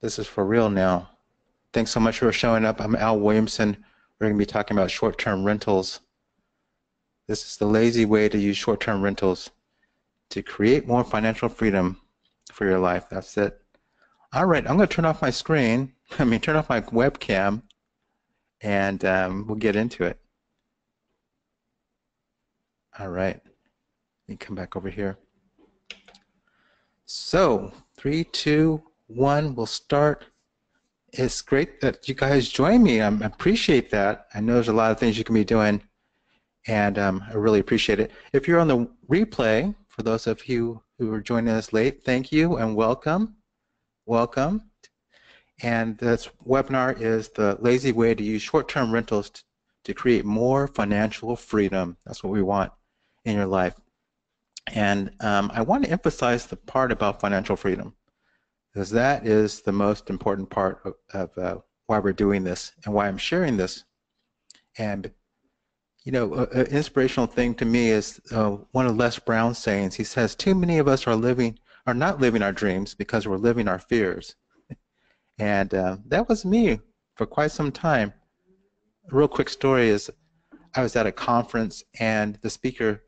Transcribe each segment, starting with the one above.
This is for real now. Thanks so much for showing up. I'm Al Williamson. We're going to be talking about short-term rentals. This is the lazy way to use short-term rentals to create more financial freedom for your life. That's it. All right, I'm going to turn off my screen. Turn off my webcam, and we'll get into it. All right, let me come back over here. So, 3, 2, 1, we'll start. It's great that you guys join me. I appreciate that. I know there's a lot of things you can be doing, and I really appreciate it. If you're on the replay, for those of you who are joining us late, thank you and welcome. Welcome. And this webinar is the lazy way to use short-term rentals to create more financial freedom. That's what we want in your life. And I want to emphasize the part about financial freedom, because that is the most important part of why we're doing this and why I'm sharing this. And you know, an inspirational thing to me is one of Les Brown's sayings. He says, "Too many of us are not living our dreams because we're living our fears." And that was me for quite some time. A real quick story is I was at a conference and the speaker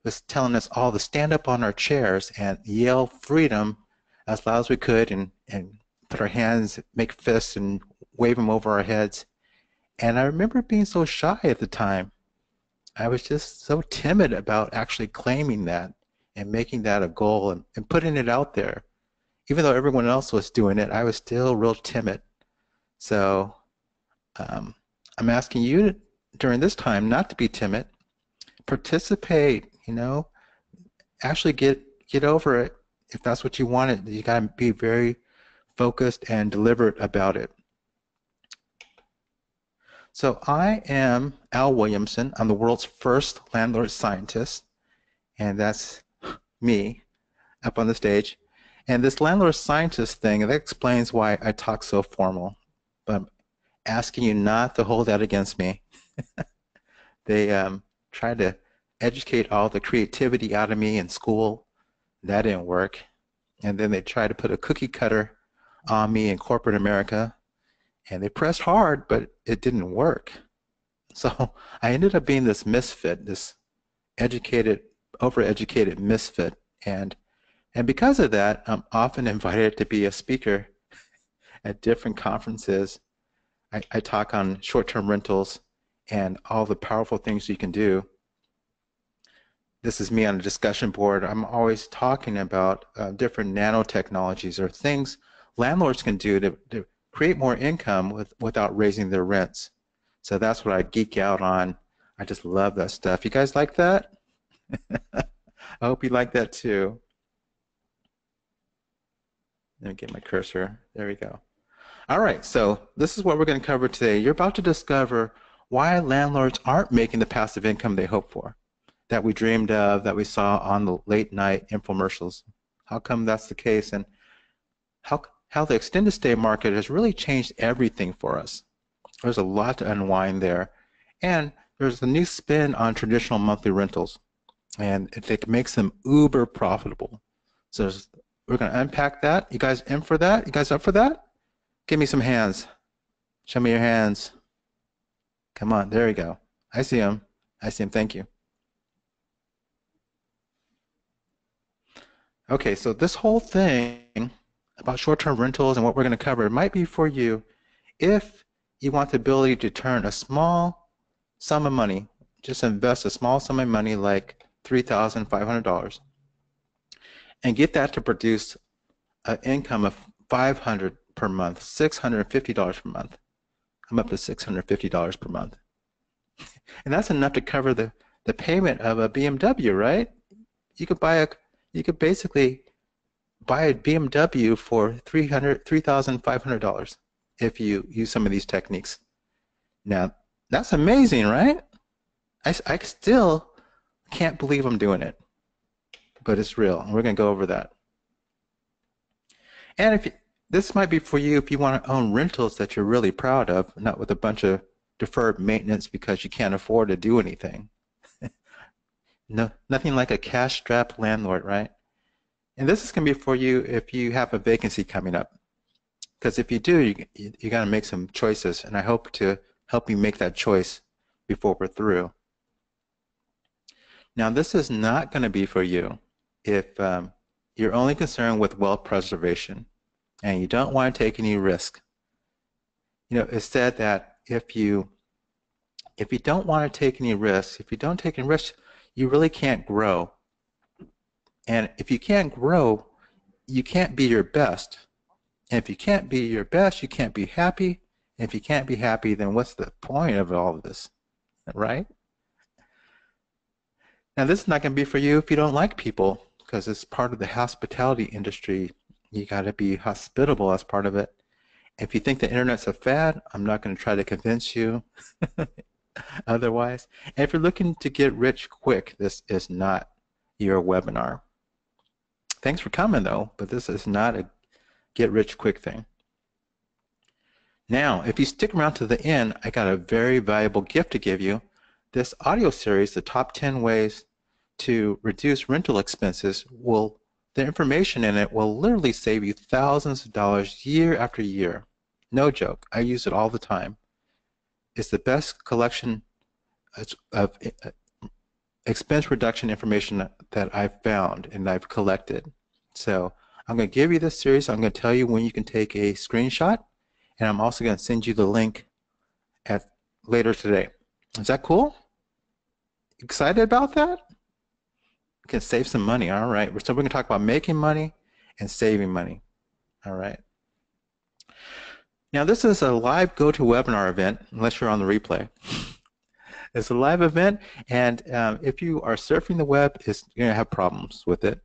was telling us all to stand up on our chairs and yell freedom as loud as we could and put our hands, make fists and wave them over our heads. And I remember being so shy at the time. I was just so timid about actually claiming that and making that a goal and putting it out there. Even though everyone else was doing it, I was still real timid. So I'm asking you during this time not to be timid. Participate, actually get over it. If that's what you wanted, you got to be very focused and deliberate about it. So I am Al Williamson. I'm the world's first landlord scientist, and that's me up on the stage. And this landlord scientist thing, that explains why I talk so formal. But I'm asking you not to hold that against me. They tried to educate all the creativity out of me in school. That didn't work. And then they tried to put a cookie cutter on me in corporate America. And they pressed hard, but it didn't work. So I ended up being this misfit, this overeducated misfit. And because of that, I'm often invited to be a speaker at different conferences. I talk on short-term rentals and all the powerful things you can do. This is me on a discussion board. I'm always talking about different nanotechnologies or things landlords can do to create more income without raising their rents. So that's what I geek out on. I just love that stuff. You guys like that? I hope you like that too. Let me get my cursor. There we go. All right, so this is what we're going to cover today. You're about to discover why landlords aren't making the passive income they hope for, that we dreamed of, that we saw on the late night infomercials. How come that's the case, and how the extended stay market has really changed everything for us. There's a lot to unwind there. And there's a new spin on traditional monthly rentals, and it makes them uber profitable. So we're going to unpack that. You guys in for that? You guys up for that? Give me some hands. Show me your hands. Come on, there you go. I see them. I see them. Thank you. Okay, so this whole thing about short-term rentals and what we're going to cover might be for you if you want the ability to turn a small sum of money, just invest a small sum of money like $3,500 and get that to produce an income of $500 per month, $650 per month. I'm up to $650 per month. And that's enough to cover the payment of a BMW, right? You could basically buy a BMW for $3,500 if you use some of these techniques. Now, that's amazing, right? I still can't believe I'm doing it, but it's real, and we're going to go over that. And this might be for you if you want to own rentals that you're really proud of, not with a bunch of deferred maintenance because you can't afford to do anything. No, nothing like a cash-strapped landlord, right? And this is going to be for you if you have a vacancy coming up, Because if you do, you got to make some choices, and I hope to help you make that choice before we're through. Now, this is not going to be for you if you're only concerned with wealth preservation and you don't want to take any risk. You know, it's said that if you don't want to take any risks, if you don't take any risks, you really can't grow. And if you can't grow, you can't be your best. And if you can't be your best, you can't be happy. And if you can't be happy, then what's the point of all of this, right? Now, this is not going to be for you if you don't like people, because it's part of the hospitality industry. You got to be hospitable as part of it. If you think the internet's a fad, I'm not going to try to convince you otherwise. And if you're looking to get rich quick, this is not your webinar. Thanks for coming, though, but this is not a get rich quick thing. Now, if you stick around to the end, I got a very valuable gift to give you. This audio series, the top 10 ways to reduce rental expenses, the information in it will literally save you thousands of dollars year after year. No joke. I use it all the time. It's the best collection of expense reduction information that I've found and I've collected. So I'm going to give you this series. I'm going to tell you when you can take a screenshot, and I'm also going to send you the link later today. Is that cool? Excited about that? You can save some money. All right. So we're going to talk about making money and saving money. All right. Now, this is a live GoToWebinar event, unless you're on the replay. It's a live event, and if you are surfing the web, you're going to have problems with it.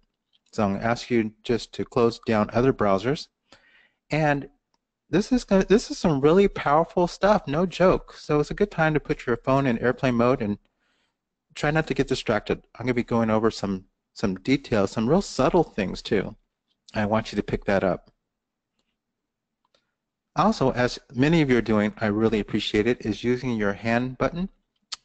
So I'm going to ask you just to close down other browsers. And this is some really powerful stuff, no joke. So it's a good time to put your phone in airplane mode and try not to get distracted. I'm going to be going over some details, some real subtle things too. I want you to pick that up. Also, as many of you are doing, I really appreciate it, is using your hand button.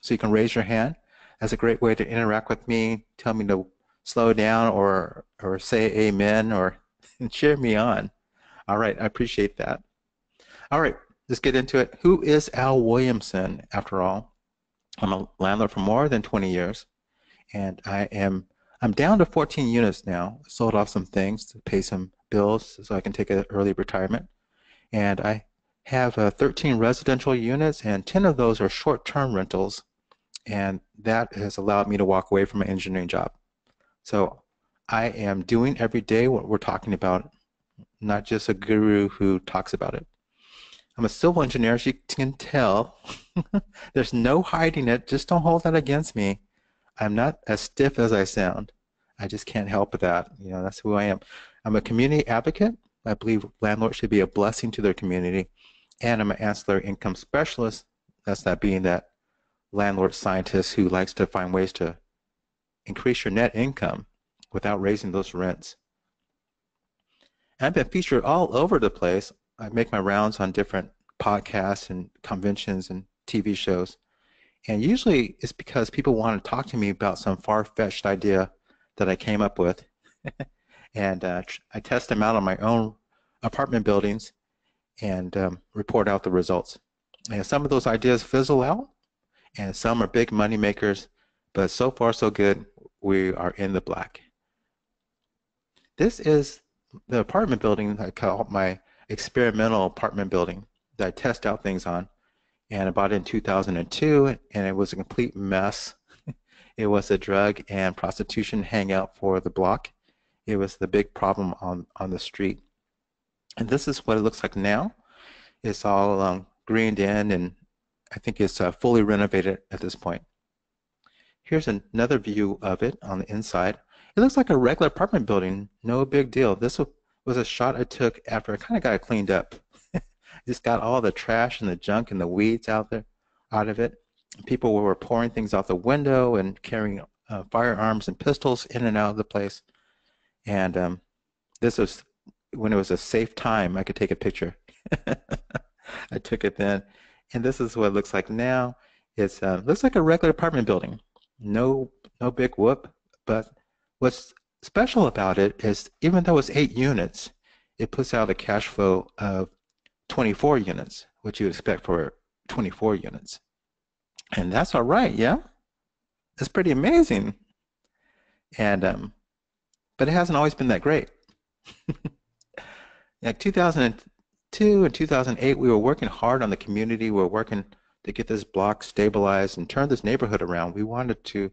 So you can raise your hand. That's a great way to interact with me, tell me to slow down or say amen or cheer me on. All right, I appreciate that. All right, let's get into it. Who is Al Williamson, after all? I'm a landlord for more than 20 years, and I'm down to 14 units now. Sold off some things to pay some bills so I can take an early retirement. And I have 13 residential units, and 10 of those are short-term rentals, and that has allowed me to walk away from my engineering job. So I am doing every day what we're talking about, not just a guru who talks about it. I'm a civil engineer, as you can tell. There's no hiding it. Just don't hold that against me. I'm not as stiff as I sound. I just can't help that. You know, that's who I am. I'm a community advocate. I believe landlords should be a blessing to their community. And I'm an ancillary income specialist. That's that being that landlord scientist who likes to find ways to increase your net income without raising those rents. And I've been featured all over the place. I make my rounds on different podcasts and conventions and TV shows. And usually it's because people want to talk to me about some far-fetched idea that I came up with. And I test them out on my own apartment buildings and report out the results. And some of those ideas fizzle out, and some are big money makers, but so far so good, we are in the black. This is the apartment building I call my experimental apartment building that I test out things on. And I bought it in 2002, and it was a complete mess. It was a drug and prostitution hangout for the block. It was the big problem on the street. And this is what it looks like now. It's all greened in, and I think it's fully renovated at this point. Here's another view of it on the inside. It looks like a regular apartment building, no big deal. This was a shot I took after I kind of got it cleaned up. Just got all the trash and the junk and the weeds out of it. People were pouring things out the window and carrying firearms and pistols in and out of the place. And this was when it was a safe time. I could take a picture. I took it then, and this is what it looks like now. It looks like a regular apartment building. No big whoop. But what's special about it is, even though it's 8 units, it puts out a cash flow of 24 units, which you would expect for 24 units. And that's all right, yeah? It's pretty amazing. And but it hasn't always been that great. Like 2002 and 2008, we were working hard on the community. We were working to get this block stabilized and turn this neighborhood around. We wanted to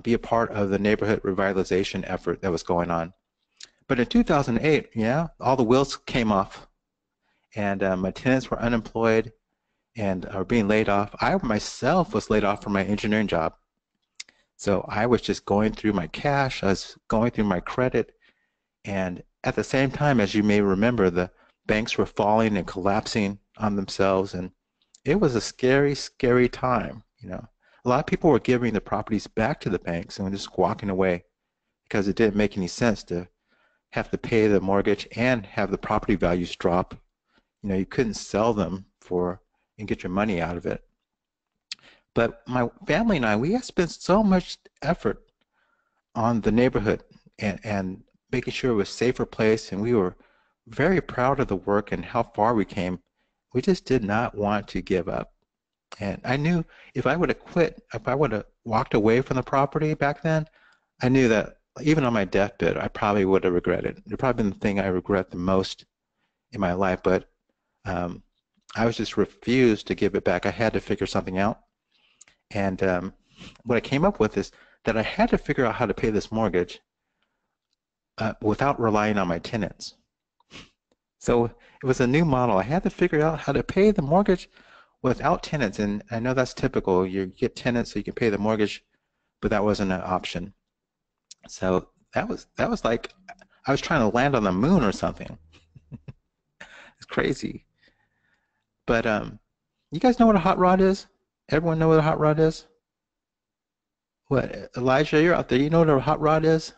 be a part of the neighborhood revitalization effort that was going on. But in 2008, yeah, all the wheels came off, and my tenants were unemployed and are being laid off. I myself was laid off from my engineering job. So I was just going through my cash, I was going through my credit, and at the same time, as you may remember, the banks were falling and collapsing on themselves, and it was a scary, scary time. A lot of people were giving the properties back to the banks and just walking away because it didn't make any sense to have to pay the mortgage and have the property values drop. You couldn't sell them and get your money out of it. But my family and I, we had spent so much effort on the neighborhood and making sure it was a safer place, and we were very proud of the work and how far we came. We just did not want to give up. And I knew if I would have quit, if I would have walked away from the property back then, I knew that even on my deathbed, I probably would have regretted it. It would probably been the thing I regret the most in my life, but I was just refused to give it back. I had to figure something out. And what I came up with is that I had to figure out how to pay this mortgage without relying on my tenants. So it was a new model. I had to figure out how to pay the mortgage without tenants. And I know that's typical. You get tenants so you can pay the mortgage, but that wasn't an option. So that was like I was trying to land on the moon or something. It's crazy. But you guys know what a hot rod is? Everyone know what a hot rod is? What, Elijah, you're out there. You know what a hot rod is?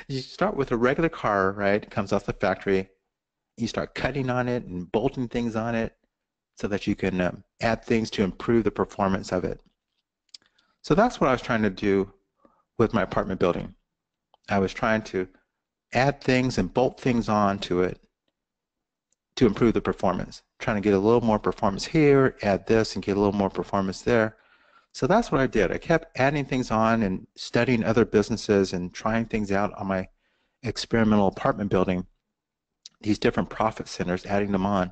You start with a regular car, right? It comes off the factory. You start cutting on it and bolting things on it so that you can add things to improve the performance of it. So that's what I was trying to do with my apartment building. I was trying to add things and bolt things onto it to improve the performance. Trying to get a little more performance here, add this, and get a little more performance there. So that's what I did. I kept adding things on and studying other businesses and trying things out on my experimental apartment building, these different profit centers, adding them on,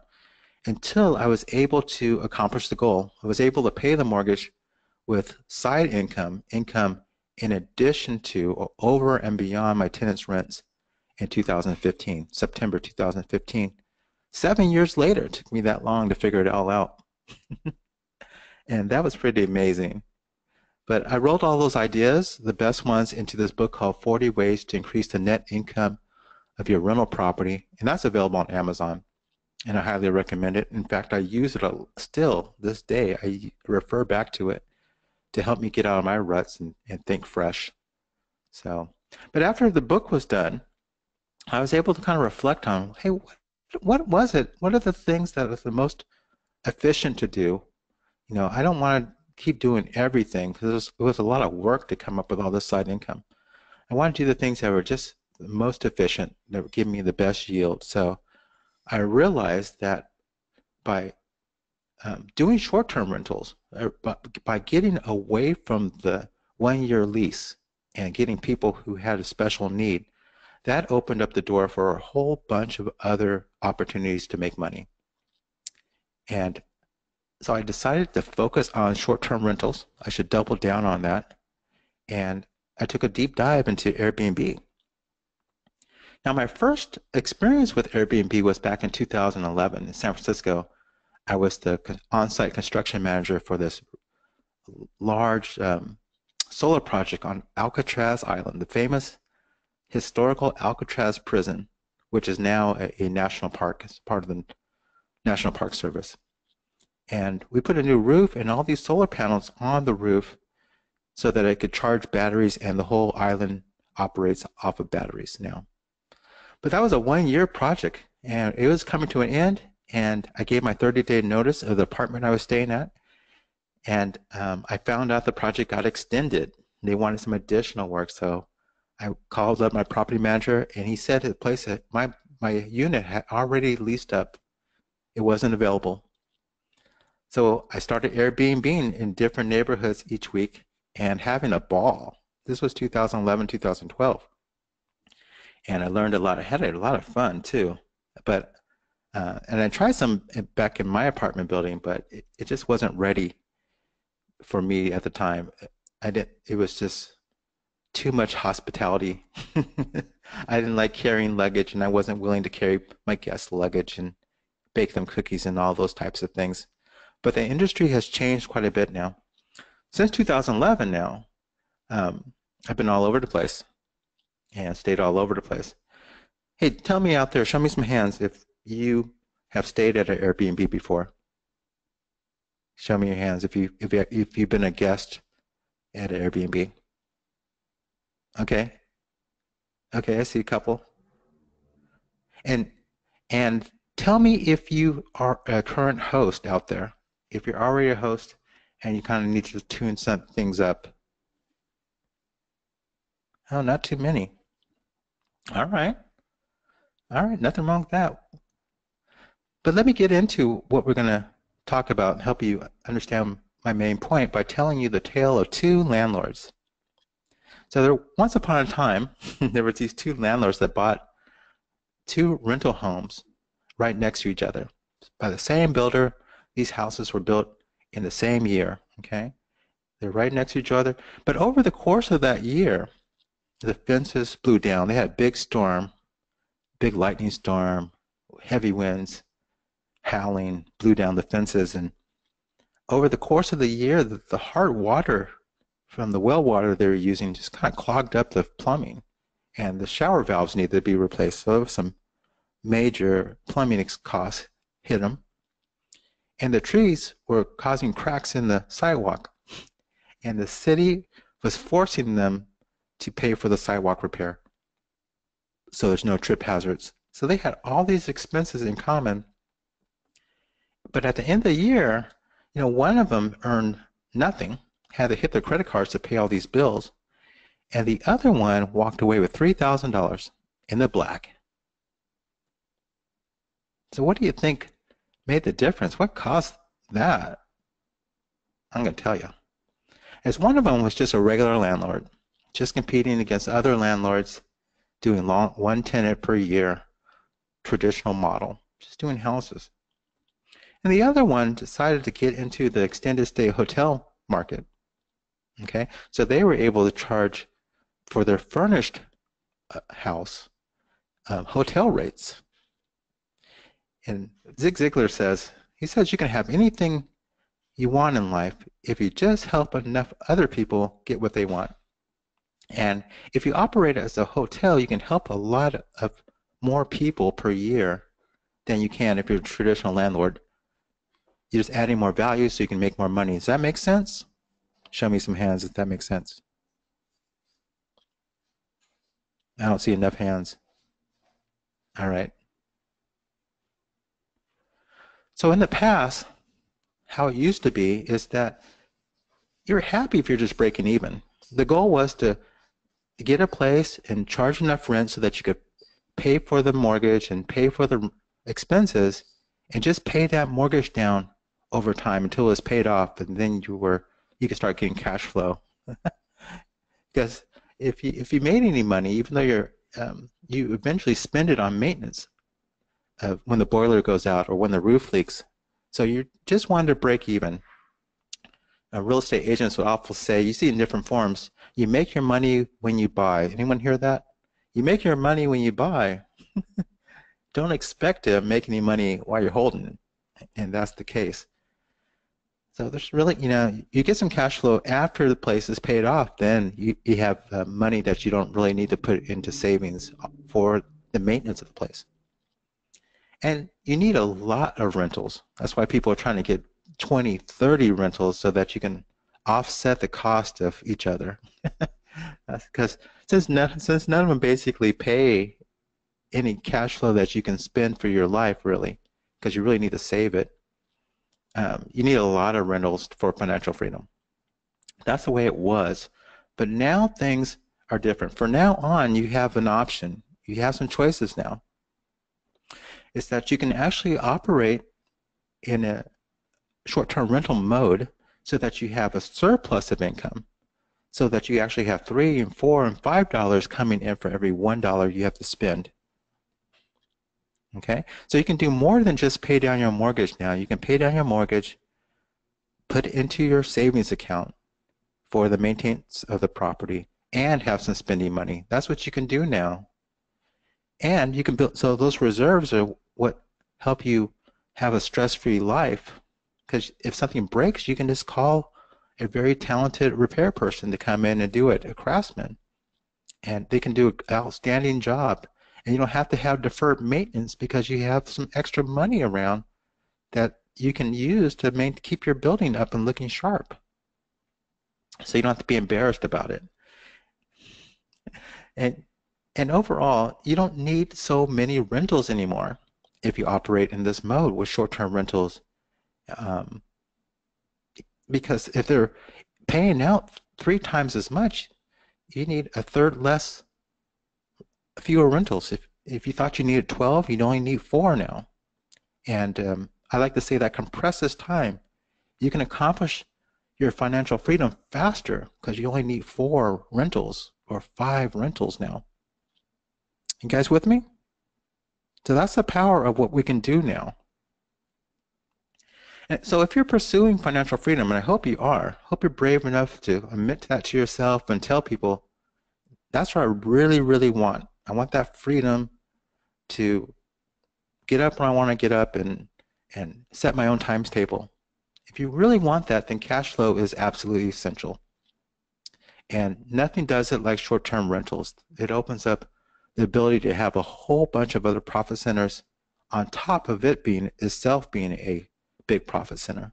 until I was able to accomplish the goal. I was able to pay the mortgage with side income in addition to or over and beyond my tenants' rents in 2015, September 2015. 7 years later, it took me that long to figure it all out. And that was pretty amazing. But I wrote all those ideas, the best ones, into this book called 40 Ways to Increase the Net Income of Your Rental Property, and that's available on Amazon, and I highly recommend it. In fact, I use it still this day. I refer back to it to help me get out of my ruts and think fresh. So, but after the book was done, I was able to kind of reflect on, hey, what was it? What are the things that are the most efficient to do? I don't want to keep doing everything because it was a lot of work to come up with all this side income. I want to do the things that were just the most efficient, that would give me the best yield. So I realized that by doing short-term rentals, by getting away from the one-year lease and getting people who had a special need, that opened up the door for a whole bunch of other opportunities to make money. And so I decided to focus on short-term rentals. I should double down on that. And I took a deep dive into Airbnb. Now, my first experience with Airbnb was back in 2011 in San Francisco. I was the on-site construction manager for this large solar project on Alcatraz Island, the famous historical Alcatraz prison, which is now a national park. It's part of the National Park Service. And we put a new roof and all these solar panels on the roof so that it could charge batteries, and the whole island operates off of batteries now. But that was a one-year project, and it was coming to an end, and I gave my 30-day notice of the apartment I was staying at, and I found out the project got extended. They wanted some additional work, so I called up my property manager, and he said the place that my unit had already leased up It wasn't available. So I started Airbnb in different neighborhoods each week and having a ball. This was 2011, 2012. And I learned a lot. I had a lot of fun too. But and I tried some back in my apartment building, but it just wasn't ready for me at the time. It was just too much hospitality. I didn't like carrying luggage, and I wasn't willing to carry my guest luggage and bake them cookies and all those types of things. But the industry has changed quite a bit now. Since 2011 now, I've been all over the place and stayed all over the place. Hey, tell me out there, show me some hands if you have stayed at an Airbnb before. Show me your hands if you've been a guest at an Airbnb. Okay. Okay, I see a couple. And and tell me if you are a current host out there. If you're already a host and you kind of need to tune some things up. Oh, not too many. All right. All right, nothing wrong with that. But let me get into what we're going to talk about and help you understand my main point by telling you the tale of two landlords. So once upon a time, there were these two landlords that bought two rental homes right next to each other. By the same builder, these houses were built in the same year, okay? They're right next to each other. But over the course of that year, the fences blew down. They had a big storm, big lightning storm, heavy winds, howling, blew down the fences. And over the course of the year, the hard water from the well water they were using just kind of clogged up the plumbing, and the shower valves needed to be replaced. So there was some major plumbing costs hit them. And the trees were causing cracks in the sidewalk. And the city was forcing them to pay for the sidewalk repair, so there's no trip hazards. So they had all these expenses in common. But at the end of the year, one of them earned nothing, had to hit their credit cards to pay all these bills, and the other one walked away with $3,000 in the black. So what do you think made the difference? What caused that? I'm going to tell you. As one of them was just a regular landlord, just competing against other landlords, doing one tenant per year, traditional model, just doing houses. And the other one decided to get into the extended stay hotel market. Okay, so they were able to charge for their furnished house hotel rates. And Zig Ziglar says, he says you can have anything you want in life if you just help enough other people get what they want. And if you operate as a hotel, you can help a lot of more people per year than you can if you're a traditional landlord. You're just adding more value so you can make more money. Does that make sense? Show me some hands if that makes sense. I don't see enough hands. All right. So in the past, how it used to be is that you're happy if you're just breaking even. The goal was to get a place and charge enough rent so that you could pay for the mortgage and pay for the expenses and just pay that mortgage down over time until it was paid off, and then you could start getting cash flow. Because if you made any money, even though you eventually spend it on maintenance when the boiler goes out or when the roof leaks. So you just wanted to break even. Real estate agents would often say, you see in different forms, you make your money when you buy. Anyone hear that? You make your money when you buy. Don't expect to make any money while you're holding it, and that's the case. So there's really, you get some cash flow after the place is paid off, then you have money that you don't really need to put into savings for the maintenance of the place. And you need a lot of rentals. That's why people are trying to get 20, 30 rentals so that you can offset the cost of each other. That's because since none of them basically pay any cash flow that you can spend for your life, really, because you really need to save it, you need a lot of rentals for financial freedom. That's the way it was. But now things are different. From now on, you have an option. You have some choices now. It's that you can actually operate in a short-term rental mode so that you have a surplus of income, so that you actually have $3 and $4 and $5 coming in for every $1 you have to spend. Okay, so you can do more than just pay down your mortgage now. You can pay down your mortgage, put it into your savings account for the maintenance of the property, and have some spending money. That's what you can do now. And you can build, so those reserves are what help you have a stress-free life. Because if something breaks, you can just call a very talented repair person to come in and do it, a craftsman. And they can do an outstanding job. And you don't have to have deferred maintenance because you have some extra money around that you can use to keep your building up and looking sharp. So you don't have to be embarrassed about it. And overall, you don't need so many rentals anymore if you operate in this mode with short-term rentals. Because if they're paying out 3 times as much, you need a third less, fewer rentals. If you thought you needed 12, you only need 4 now. And I like to say that compresses time. You can accomplish your financial freedom faster because you only need 4 rentals or 5 rentals now. You guys with me? So that's the power of what we can do now. And so if you're pursuing financial freedom, and I hope you are, hope you're brave enough to admit that to yourself and tell people, that's what I really, really want. I want that freedom to get up when I want to get up and set my own times table. If you really want that, then cash flow is absolutely essential. And nothing does it like short-term rentals. It opens up the ability to have a whole bunch of other profit centers on top of it being itself being a big profit center.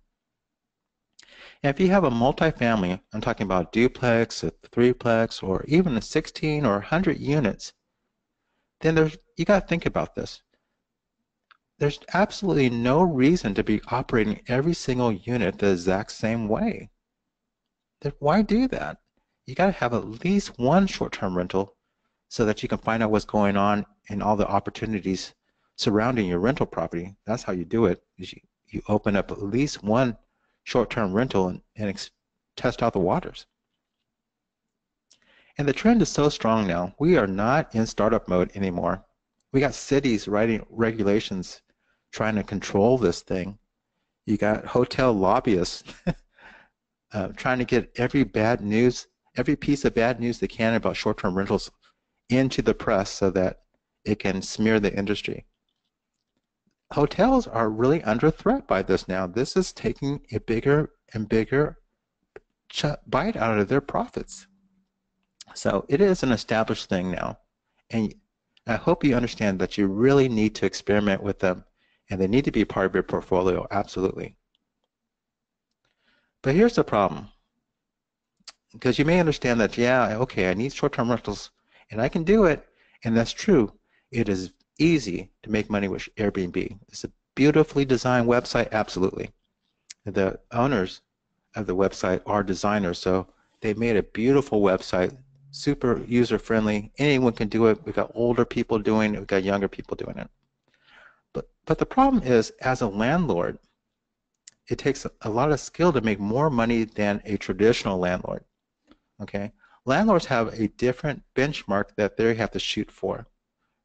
And if you have a multifamily, I'm talking about duplex, a threeplex, or even a 16 or 100 units, then you got to think about this. There's absolutely no reason to be operating every single unit the exact same way. Why do that? You got to have at least one short-term rental so that you can find out what's going on and all the opportunities surrounding your rental property. That's how you do it. You open up at least one short-term rental and test out the waters. And the trend is so strong now. We are not in startup mode anymore. We got cities writing regulations trying to control this thing. You got hotel lobbyists trying to get every piece of bad news they can about short-term rentals into the press so that it can smear the industry. Hotels are really under threat by this now. This is taking a bigger and bigger bite out of their profits. So it is an established thing now. And I hope you understand that you really need to experiment with them and they need to be a part of your portfolio, absolutely. But here's the problem. Because you may understand that, yeah, okay, I need short-term rentals and I can do it, and that's true. It is easy to make money with Airbnb. It's a beautifully designed website, absolutely. The owners of the website are designers, so they made a beautiful website, super user-friendly. Anyone can do it. We've got older people doing it. We've got younger people doing it. But the problem is, as a landlord, it takes a lot of skill to make more money than a traditional landlord. Okay? Landlords have a different benchmark that they have to shoot for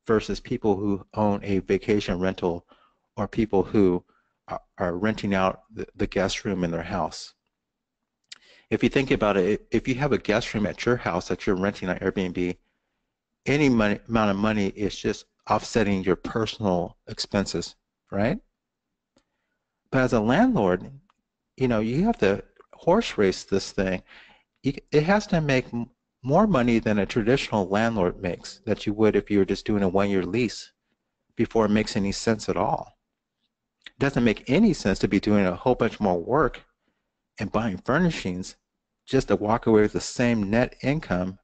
versus people who own a vacation rental or people who are renting out the guest room in their house. If you think about it, if you have a guest room at your house that you're renting on Airbnb, any amount of money is just offsetting your personal expenses, right? But as a landlord, you have to horse race this thing. It has to make more money than a traditional landlord makes that you would if you were just doing a one-year lease before it makes any sense at all. It doesn't make any sense to be doing a whole bunch more work and buying furnishings just to walk away with the same net income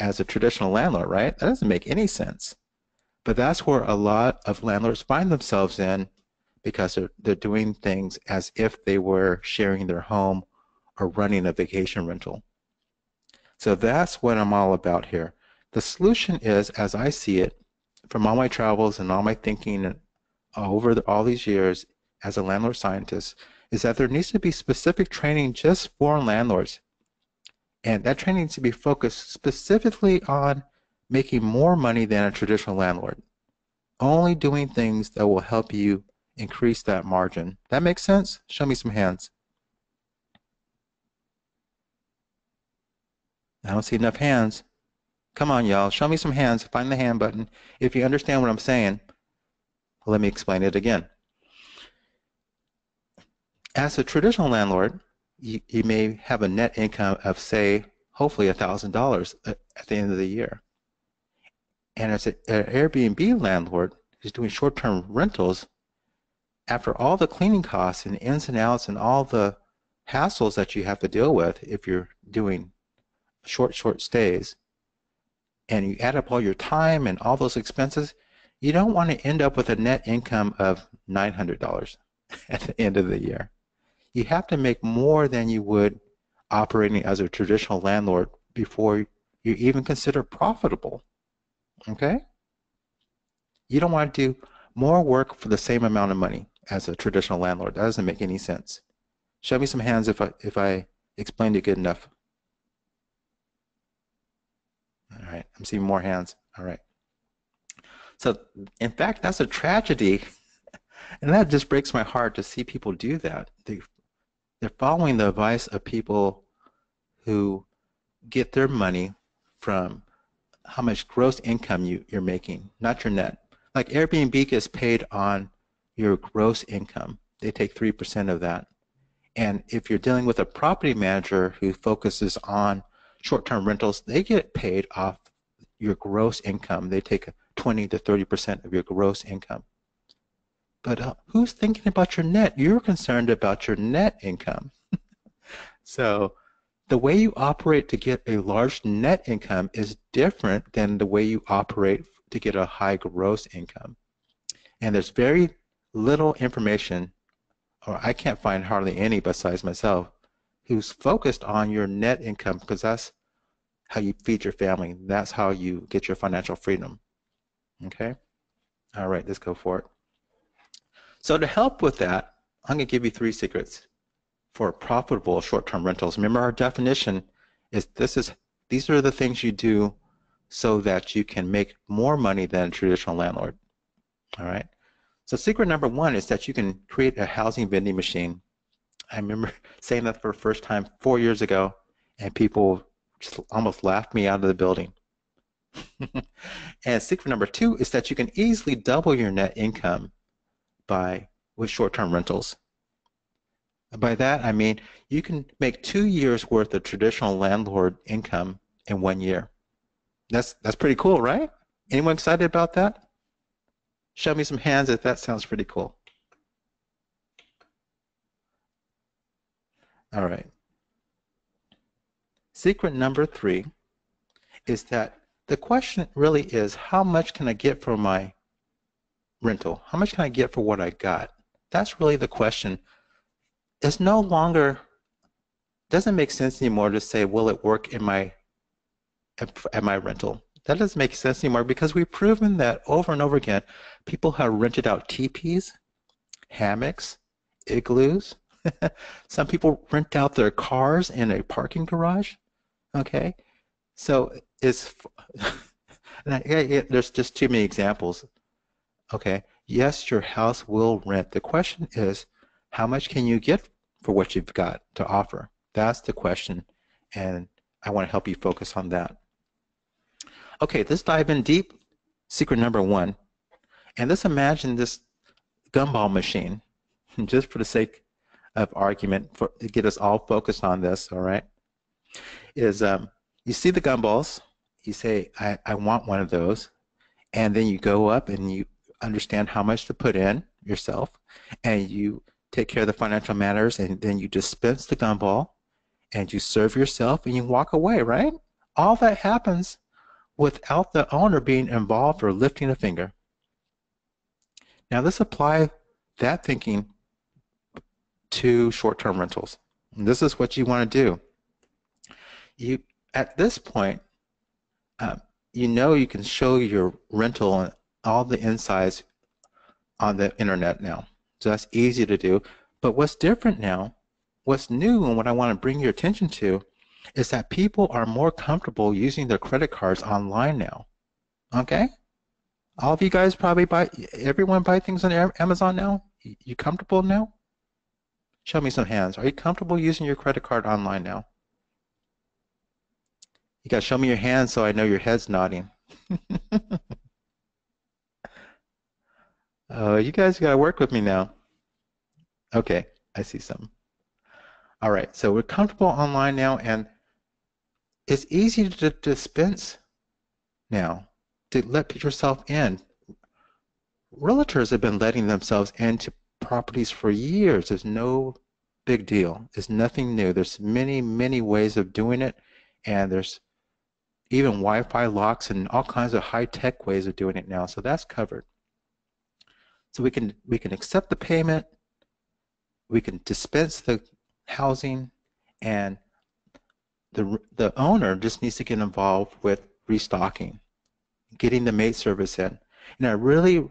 as a traditional landlord, right? That doesn't make any sense. But that's where a lot of landlords find themselves in because they're doing things as if they were sharing their home or running a vacation rental. So that's what I'm all about here. The solution is, as I see it, from all my travels and all my thinking over all these years, as a landlord scientist is that there needs to be specific training just for landlords. And that training needs to be focused specifically on making more money than a traditional landlord. Only doing things that will help you increase that margin. That makes sense? Show me some hands. I don't see enough hands. Come on, y'all. Show me some hands. Find the hand button. If you understand what I'm saying, let me explain it again. As a traditional landlord, you may have a net income of, say, hopefully $1,000 at the end of the year. And as an Airbnb landlord who's doing short-term rentals, after all the cleaning costs and ins and outs and all the hassles that you have to deal with if you're doing short stays, and you add up all your time and all those expenses, you don't want to end up with a net income of $900 at the end of the year. You have to make more than you would operating as a traditional landlord before you even consider profitable. Okay? You don't want to do more work for the same amount of money as a traditional landlord. That doesn't make any sense. Show me some hands if I explained it good enough. All right, I'm seeing more hands. All right. So, in fact, that's a tragedy, and that just breaks my heart to see people do that. They're following the advice of people who get their money from how much gross income you're making, not your net. Like Airbnb gets paid on your gross income. They take 3% of that. And if you're dealing with a property manager who focuses on short-term rentals, they get paid off your gross income. They take 20 to 30% of your gross income. But who's thinking about your net? You're concerned about your net income. So the way you operate to get a large net income is different than the way you operate to get a high gross income. And there's very little information, or I can't find hardly any besides myself, who's focused on your net income, because that's how you feed your family. That's how you get your financial freedom. Okay? All right, let's go for it. So to help with that, I'm going to give you 3 secrets for profitable short-term rentals. Remember, our definition is these are the things you do so that you can make more money than a traditional landlord. All right? So secret number 1 is that you can create a housing vending machine. I remember saying that for the first time 4 years ago, and people just almost laughed me out of the building. And secret number 2 is that you can easily double your net income with short-term rentals. By that, I mean you can make 2 years worth of traditional landlord income in 1 year. That's pretty cool, right? Anyone excited about that? Show me some hands if that sounds pretty cool. All right. Secret number 3 is that the question really is, how much can I get for my rental? How much can I get for what I got? That's really the question. It's no longer, doesn't make sense anymore to say, will it work at my rental? That doesn't make sense anymore because we've proven that over and over again, people have rented out teepees, hammocks, igloos. Some people rent out their cars in a parking garage. Okay, so there's just too many examples. Okay, yes, your house will rent. The question is, how much can you get for what you've got to offer? That's the question, and I want to help you focus on that. Okay, let's dive in deep. Secret number 1, and let's imagine this gumball machine, just for the sake of argument, to get us all focused on this, all right, is you see the gumballs, you say, I want one of those, and then you go up and you understand how much to put in yourself, and you take care of the financial matters, and then you dispense the gumball, and you serve yourself, and you walk away, right? All that happens without the owner being involved or lifting a finger. Now let's apply that thinking to short-term rentals. And this is what you want to do. At this point, you can show your rental and all the insides on the internet now. So that's easy to do. But what's different now, what's new and what I want to bring your attention to is that people are more comfortable using their credit cards online now. Okay? All of you guys probably everyone buy things on Amazon now? You comfortable now? Show me some hands. Are you comfortable using your credit card online now? You got to show me your hands so I know your head's nodding. Oh, you guys got to work with me now. Okay, I see some. All right, so we're comfortable online now, and it's easy to dispense now, to let yourself in. Realtors have been letting themselves into properties for years. There's no big deal. It's nothing new. There's many, many ways of doing it, and there's even Wi-Fi locks and all kinds of high-tech ways of doing it now. So that's covered. So we can accept the payment, we can dispense the housing, and the owner just needs to get involved with restocking, getting the maid service in. And I really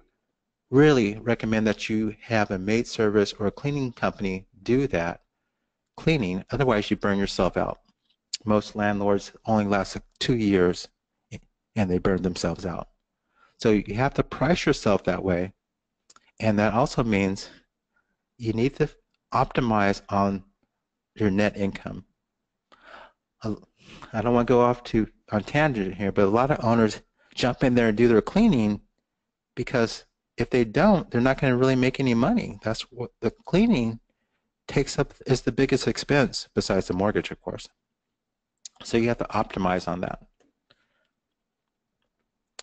recommend that you have a maid service or a cleaning company do that cleaning, otherwise you burn yourself out. Most landlords only last 2 years and they burn themselves out. So you have to price yourself that way, and that also means you need to optimize on your net income. I don't want to go off on tangent here, but a lot of owners jump in there and do their cleaning because if they don't, they're not going to really make any money. That's what the cleaning takes up, is the biggest expense besides the mortgage, of course. So you have to optimize on that.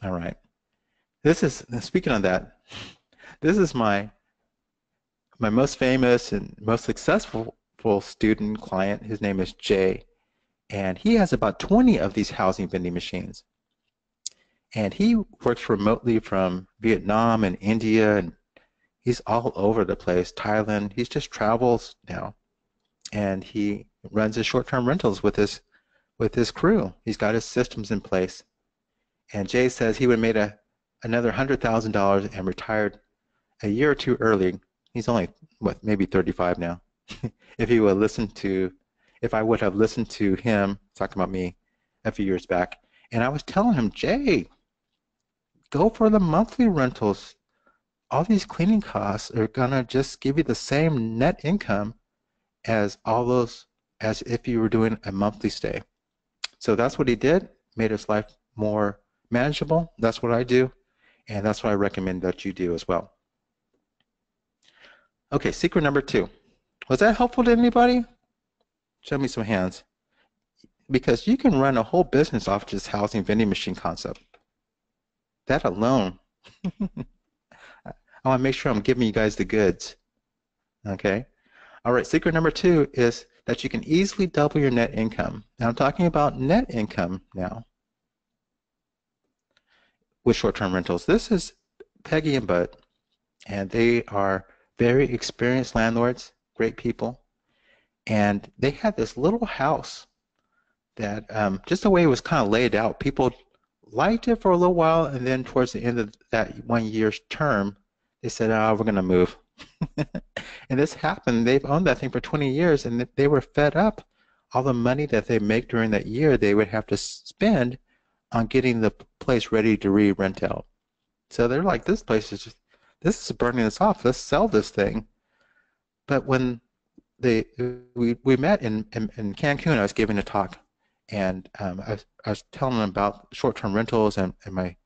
All right. Speaking of that, this is my most famous and most successful student client. His name is Jay, and he has about 20 of these housing vending machines. And he works remotely from Vietnam and India, and he's all over the place, Thailand. He just travels now, and he runs his short-term rentals with his crew. He's got his systems in place. And Jay says he would have made another $100,000 and retired a year or two early. He's only, maybe 35 now. If I would have listened to him, talking about me, a few years back. And I was telling him, Jay, go for the monthly rentals. All these cleaning costs are gonna just give you the same net income as if you were doing a monthly stay. So that's what he did, made his life more manageable. That's what I do, and that's what I recommend that you do as well. Okay, secret number 2. Was that helpful to anybody? Show me some hands. Because you can run a whole business off this housing vending machine concept. That alone. I want to make sure I'm giving you guys the goods. Okay? All right, secret number 2 is that you can easily double your net income. Now I'm talking about net income now with short-term rentals. This is Peggy and Bud, and they are very experienced landlords, great people, and they had this little house that just the way it was kind of laid out, people liked it for a little while, and then towards the end of that 1 year's term, they said, oh, we're going to move. And this happened. They've owned that thing for 20 years, and they were fed up. All the money that they make during that year, they would have to spend on getting the place ready to re-rent out. So they're like, this is burning us off. Let's sell this thing. But when we met in Cancun, I was giving a talk, and I was telling them about short-term rentals and my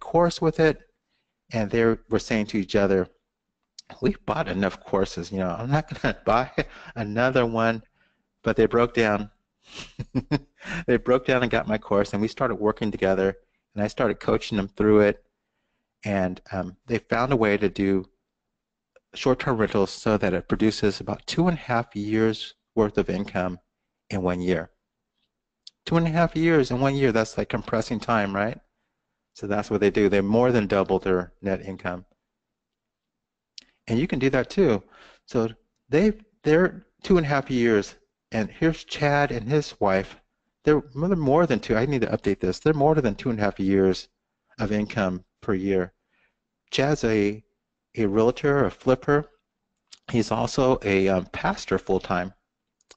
course with it, and they were saying to each other, we've bought enough courses, I'm not going to buy another one. But they broke down. They broke down and got my course, and we started working together, and I started coaching them through it, and they found a way to do short-term rentals so that it produces about 2.5 years worth of income in 1 year. 2.5 years in 1 year, that's like compressing time, right? So that's what they do. They more than double their net income. And you can do that too. So they're 2.5 years, and here's Chad and his wife. They're more than two. I need to update this. They're more than 2.5 years of income per year. Chad's a realtor, a flipper, He's also a pastor full-time,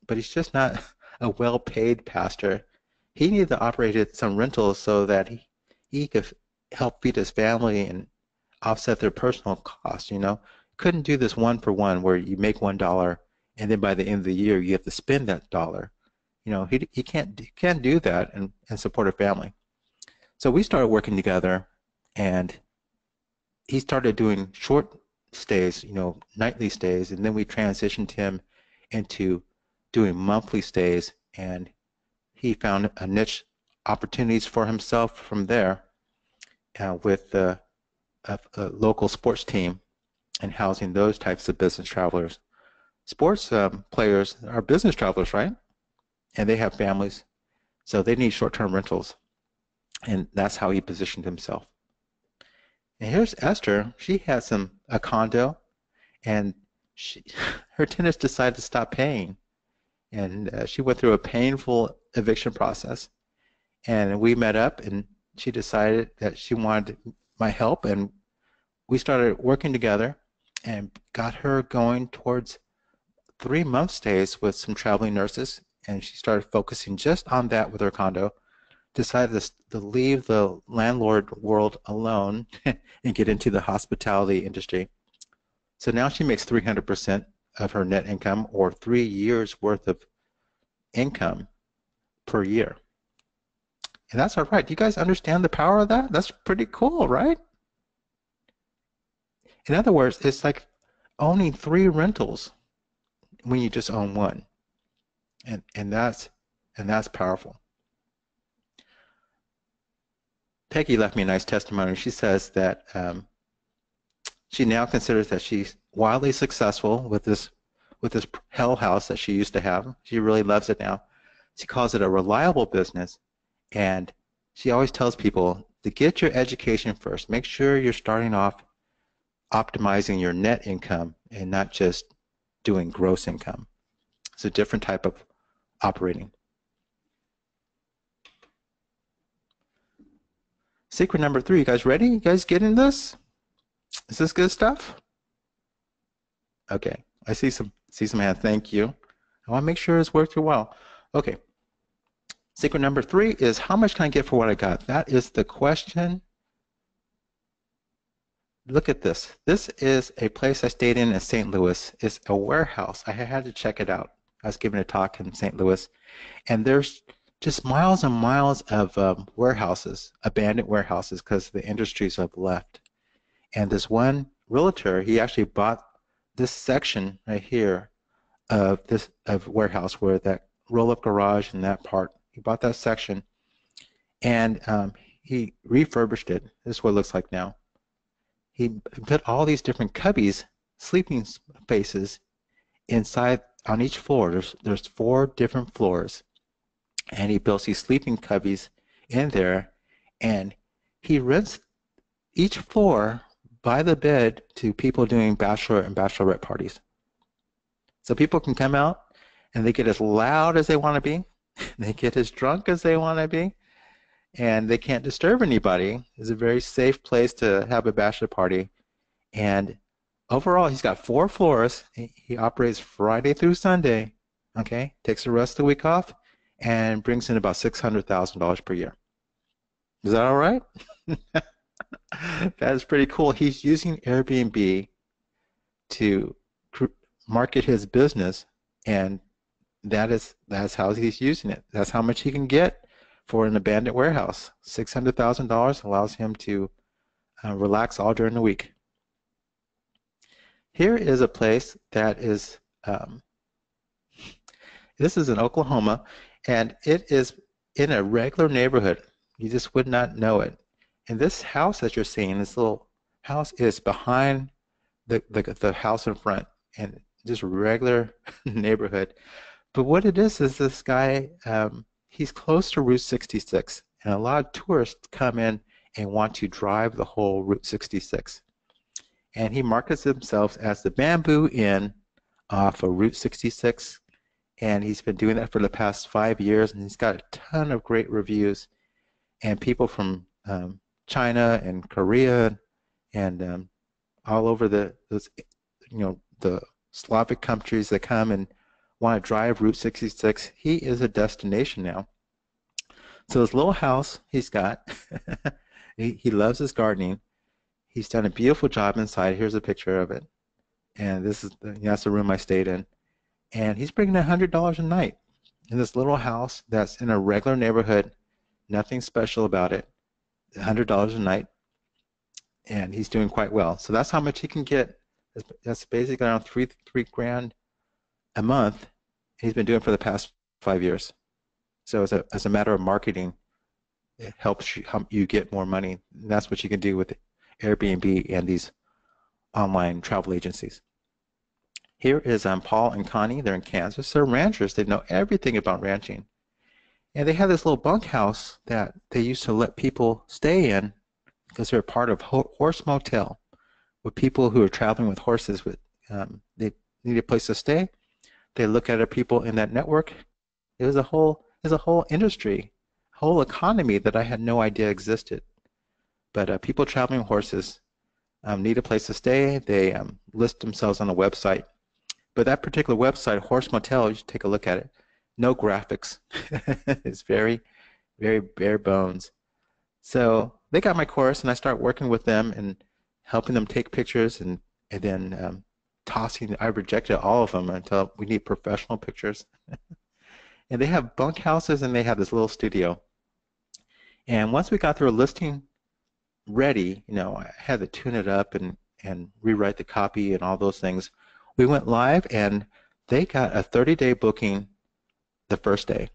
but he's just not a well-paid pastor. He needed to operate some rentals so that he could help feed his family and offset their personal costs, you know. Couldn't do this one for one where you make $1 and then by the end of the year you have to spend that dollar. You know, he can't do that and support a family. So we started working together, and he started doing short stays, you know, nightly stays, and then we transitioned him into doing monthly stays, and he found a niche opportunities for himself from there with a local sports team and housing those types of business travelers. Sports players are business travelers, right? And they have families, so they need short-term rentals, and that's how he positioned himself. And here's Esther. She has a condo, and she, her tenants decided to stop paying, and she went through a painful eviction process. And we met up, and she decided that she wanted my help, and we started working together and got her going towards 3 month stays with some traveling nurses, and she started focusing just on that with her condo. Decided to leave the landlord world alone and get into the hospitality industry. So now she makes 300% of her net income, or 3 years worth of income per year. And that's all right. Do you guys understand the power of that? That's pretty cool, right? In other words, it's like owning 3 rentals when you just own one. And that's powerful. Peggy left me a nice testimony. She says that she now considers that she's wildly successful with this hell house that she used to have. She really loves it now. She calls it a reliable business, and she always tells people to get your education first. Make sure you're starting off optimizing your net income and not just doing gross income. It's a different type of operating. Secret number 3, you guys ready? You guys getting this? Is this good stuff? Okay, I see some hands. Thank you. I want to make sure it's working well. Okay. Secret number 3 is, how much can I get for what I got? That is the question. Look at this. This is a place I stayed in St. Louis. It's a warehouse. I had to check it out. I was giving a talk in St. Louis, and there's just miles and miles of warehouses, abandoned warehouses, because the industries have left. And this one realtor, he actually bought this section right here of warehouse, where that roll-up garage and that part. He bought that section, and he refurbished it. This is what it looks like now. He put all these different cubbies, sleeping spaces, inside on each floor. There's 4 different floors, and he builds these sleeping cubbies in there, and he rents each floor by the bed to people doing bachelor and bachelorette parties. So people can come out and they get as loud as they want to be, they get as drunk as they want to be, and they can't disturb anybody. It's a very safe place to have a bachelor party. And overall, he's got 4 floors. He operates Friday through Sunday, okay? Takes the rest of the week off and brings in about $600,000 per year. Is that all right? That is pretty cool. He's using Airbnb to market his business, and that's how he's using it. That's how much he can get for an abandoned warehouse. $600,000 allows him to relax all during the week. Here is a place that is, this is in Oklahoma, and it is in a regular neighborhood. You just would not know it. And this house that you're seeing, this little house, is behind the house in front, and just regular neighborhood. But what it is this guy, he's close to Route 66, and a lot of tourists come in and want to drive the whole Route 66. And he markets himself as the Bamboo Inn off of Route 66, and he's been doing that for the past 5 years, and he's got a ton of great reviews, and people from China and Korea and all over the Slavic countries that come and want to drive Route 66. He is a destination now. So his little house he's got, he loves his gardening. He's done a beautiful job inside. Here's a picture of it. And this is that's the room I stayed in. And he's bringing $100 a night in this little house that's in a regular neighborhood, nothing special about it, $100 a night, and he's doing quite well. So that's how much he can get. That's basically around three grand a month. He's been doing it for the past 5 years. So as a matter of marketing, it helps you get more money. And that's what you can do with Airbnb and these online travel agencies. Here is Paul and Connie. They're in Kansas. They're ranchers. They know everything about ranching. And they have this little bunkhouse that they used to let people stay in because they're part of horse motel with people who are traveling with horses. They need a place to stay. They look at the people in that network. There's a whole industry, whole economy that I had no idea existed. But people traveling with horses need a place to stay. They list themselves on a website. But that particular website, Horse Motel, you should take a look at it. No graphics. It's very, very bare bones. So they got my course, and I start working with them and helping them take pictures, and then tossing. I rejected all of them until we need professional pictures. And they have bunk houses, and they have this little studio. And once we got their listing ready, I had to tune it up and rewrite the copy and all those things. We went live, and they got a 30-day booking the first day.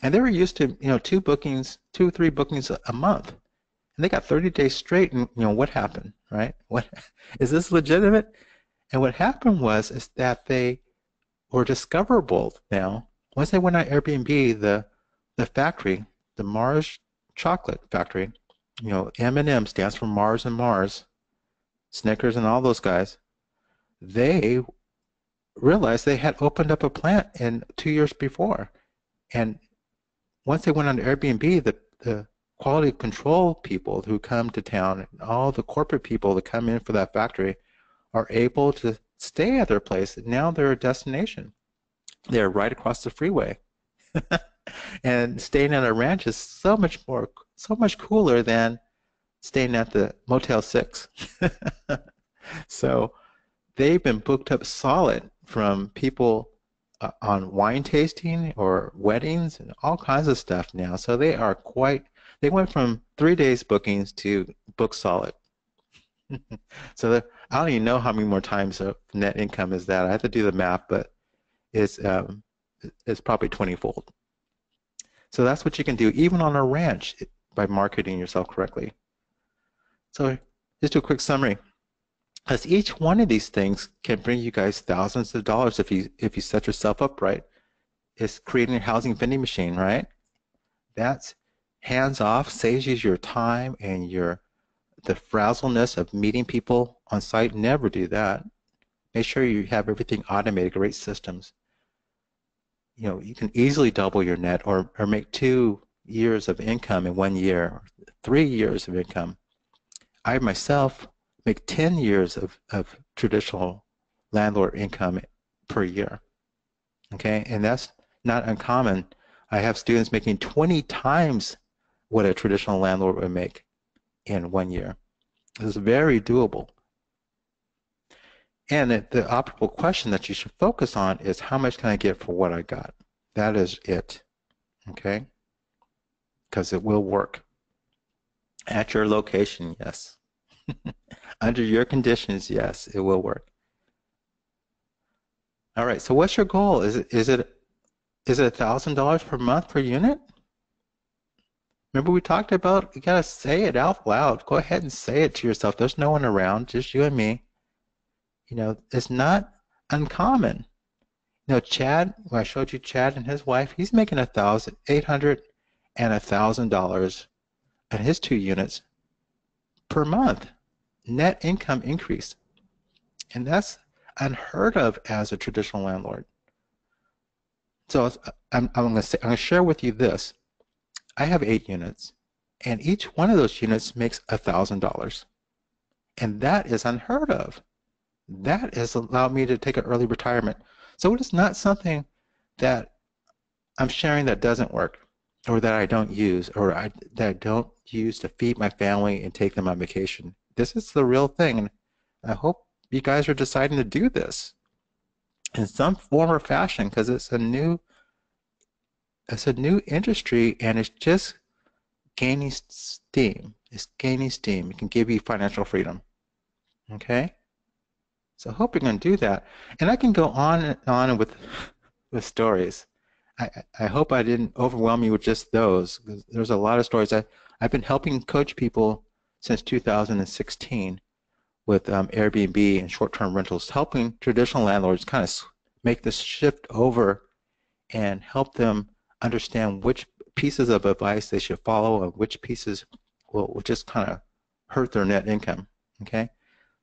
And they were used to, 2 or 3 bookings a month. And they got 30 days straight, and what happened, right? What is this legitimate? And what happened is that they were discoverable now. Once they went on Airbnb, the factory, the Mars chocolate factory, M&M stands for Mars and Mars, Snickers and all those guys. They realized they had opened up a plant in 2 years before. And once they went on Airbnb, the quality control people who come to town, and all the corporate people that come in for that factory are able to stay at their place. Now they're a destination. They're right across the freeway. And staying at a ranch is so much cooler than staying at the Motel 6. So they've been booked up solid from people on wine tasting or weddings and all kinds of stuff now. So they went from 3 days bookings to book solid. So I don't even know how many more times of net income is that. I have to do the math, but it's probably 20-fold. So that's what you can do even on a ranch by marketing yourself correctly. So just do a quick summary. Because each one of these things can bring you guys thousands of dollars if you set yourself up right. It's creating a housing vending machine, right? That's hands off, saves you your time and the frazzleness of meeting people on site. Never do that. Make sure you have everything automated, great systems. You can easily double your net or make 2 years of income in 1 year, or 3 years of income. I myself make 10 years of traditional landlord income per year. Okay, and that's not uncommon. I have students making 20 times what a traditional landlord would make in 1 year. It's very doable. And the operable question that you should focus on is how much can I get for what I got? That is it, okay? Because it will work. At your location, yes. Under your conditions, yes, it will work. All right, so what's your goal? Is it $1,000 per month per unit? Remember we talked about you gotta say it out loud. Go ahead and say it to yourself. There's no one around, just you and me. It's not uncommon. Chad, when I showed you Chad and his wife, he's making $800 and $1,000 in his 2 units per month. Net income increase. And that's unheard of as a traditional landlord. So I'm going to share with you this. I have 8 units, and each one of those units makes $1,000. And that is unheard of. That has allowed me to take an early retirement. So it is not something that I'm sharing that doesn't work or that I don't use or that I don't use to feed my family and take them on vacation. This is the real thing. And I hope you guys are deciding to do this in some form or fashion because it's a new industry and it's just gaining steam. It's gaining steam. It can give you financial freedom. Okay? So I hope you're going to do that. And I can go on and on with stories. I hope I didn't overwhelm you with just those. There's a lot of stories. I've been helping coach people since 2016 with Airbnb and short-term rentals, helping traditional landlords kind of make this shift over and help them understand which pieces of advice they should follow and which pieces will just kind of hurt their net income. Okay?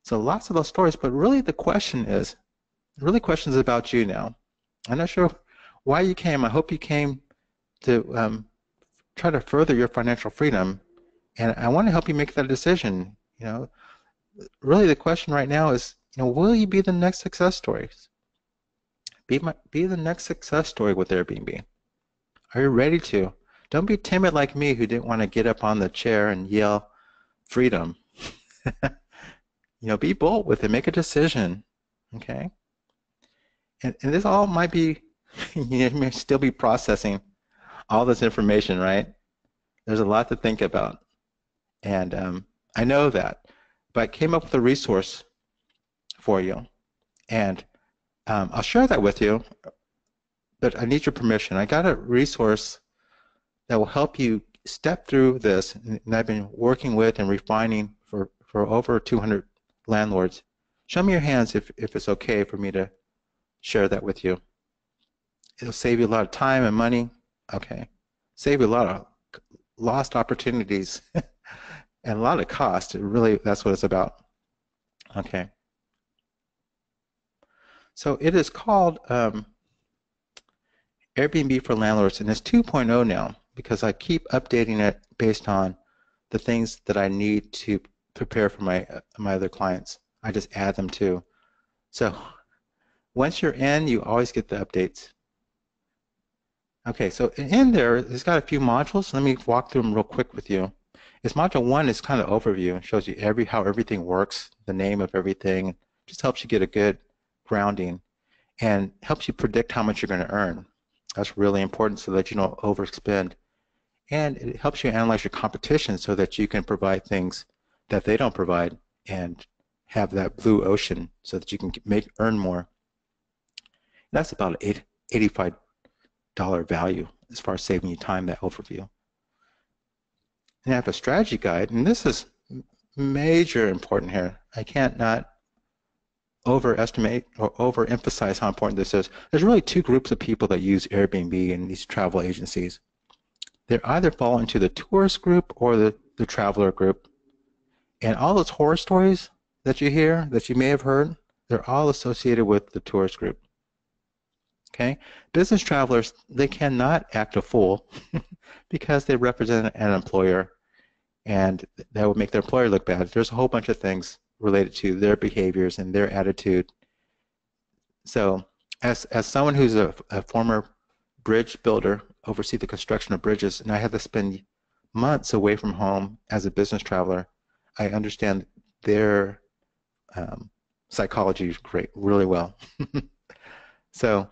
So lots of those stories, but really the question is about you now. I'm not sure why you came. I hope you came to try to further your financial freedom, and I want to help you make that decision. Really the question right now is, will you be the next success story? Be the next success story with Airbnb. Are you ready to? Don't be timid like me who didn't want to get up on the chair and yell freedom. Be bold with it. Make a decision. Okay? And this all might be, you may still be processing all this information, right? There's a lot to think about. And I know that. But I came up with a resource for you. And I'll share that with you, but I need your permission. I got a resource that will help you step through this, and I've been working with and refining for over 200 landlords. Show me your hands if it's okay for me to share that with you. It'll save you a lot of time and money. Okay. Save you a lot of lost opportunities and a lot of cost. Really, that's what it's about. Okay. So it is called Airbnb for Landlords, and it's 2.0 now because I keep updating it based on the things that I need to prepare for my other clients. I just add them too. So once you're in, you always get the updates. Okay, so in there, it's got a few modules. Let me walk through them real quick with you. It's module 1 is kind of overview. It shows you how everything works, the name of everything. Just helps you get a good grounding and helps you predict how much you're going to earn. That's really important so that you don't overspend. And it helps you analyze your competition so that you can provide things that they don't provide and have that blue ocean so that you can earn more. That's about $85 value as far as saving you time, that overview. And I have a strategy guide, and this is major important here. I can't not overestimate or overemphasize how important this is. There's really two groups of people that use Airbnb and these travel agencies. They either fall into the tourist group or the traveler group. And all those horror stories that you hear, that you may have heard, they're all associated with the tourist group. Okay? Business travelers, they cannot act a fool because they represent an employer, and that would make their employer look bad. There's a whole bunch of things related to their behaviors and their attitude. So as someone who's a former bridge builder, oversee the construction of bridges, and I had to spend months away from home as a business traveler, I understand their psychology really well. So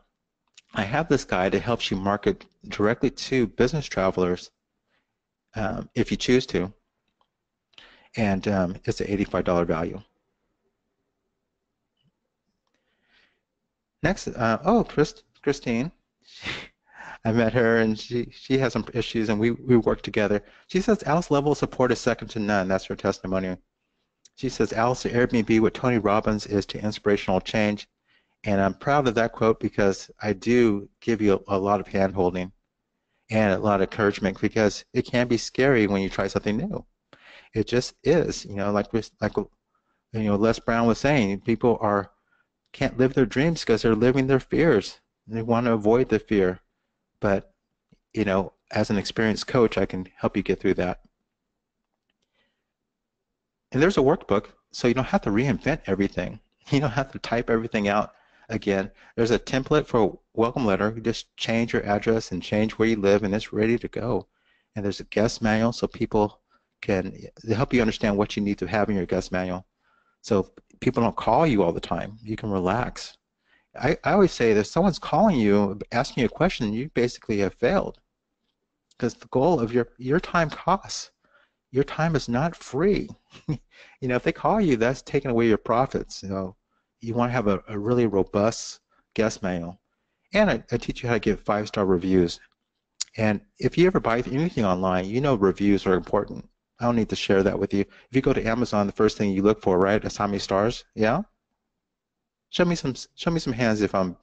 I have this guide that helps you market directly to business travelers if you choose to, and it's an $85 value. Next, Christine. I met her, and she has some issues, and we work together. She says Alice's level of support is second to none. That's her testimony. She says Alice's Airbnb with Tony Robbins is to inspirational change, and I'm proud of that quote because I do give you a lot of hand-holding and a lot of encouragement because it can be scary when you try something new. It just is, like Les Brown was saying, people can't live their dreams because they're living their fears. They want to avoid the fear. But, as an experienced coach, I can help you get through that. And there's a workbook, so you don't have to reinvent everything. You don't have to type everything out again. There's a template for a welcome letter. You just change your address and change where you live, and it's ready to go. And there's a guest manual so people can help you understand what you need to have in your guest manual. So people don't call you all the time. You can relax. I always say that if someone's calling you, asking you a question, you basically have failed because the goal of your time costs. Your time is not free. If they call you, that's taking away your profits. You want to have a really robust guest manual. And I teach you how to give 5-star reviews. And if you ever buy anything online, reviews are important. I don't need to share that with you. If you go to Amazon, the first thing you look for, right, is how many stars. Yeah? Show me some hands if I'm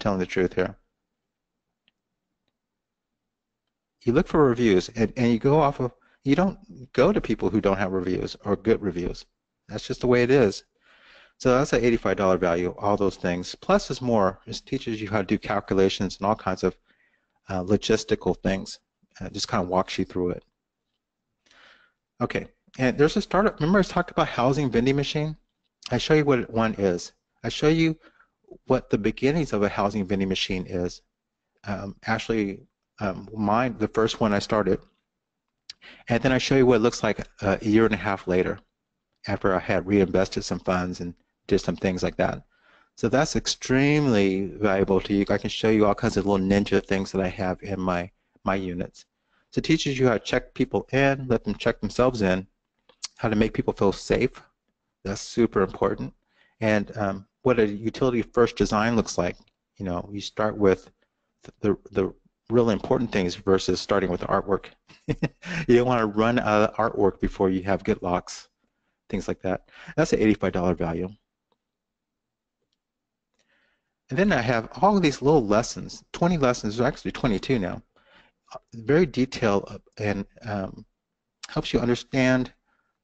telling the truth here. You look for reviews, and you go off of. You don't go to people who don't have reviews or good reviews. That's just the way it is. So that's an $85 value. All those things. Plus, there's more. It teaches you how to do calculations and all kinds of logistical things. Just kind of walks you through it. Okay, and there's a startup. Remember I talked about housing vending machine? I show you what one is. I show you what the beginnings of a housing vending machine is. Actually, mine, the first one I started, and then I show you what it looks like a year and a half later, after I had reinvested some funds and did some things like that. So that's extremely valuable to you. I can show you all kinds of little ninja things that I have in my units. So it teaches you how to check people in, let them check themselves in, how to make people feel safe. That's super important. And what a utility first design looks like. You start with the really important things versus starting with the artwork. You don't want to run out of artwork before you have good locks, things like that. That's an $85 value. And then I have all of these little lessons, 20 lessons, actually 22 now, very detailed and helps you understand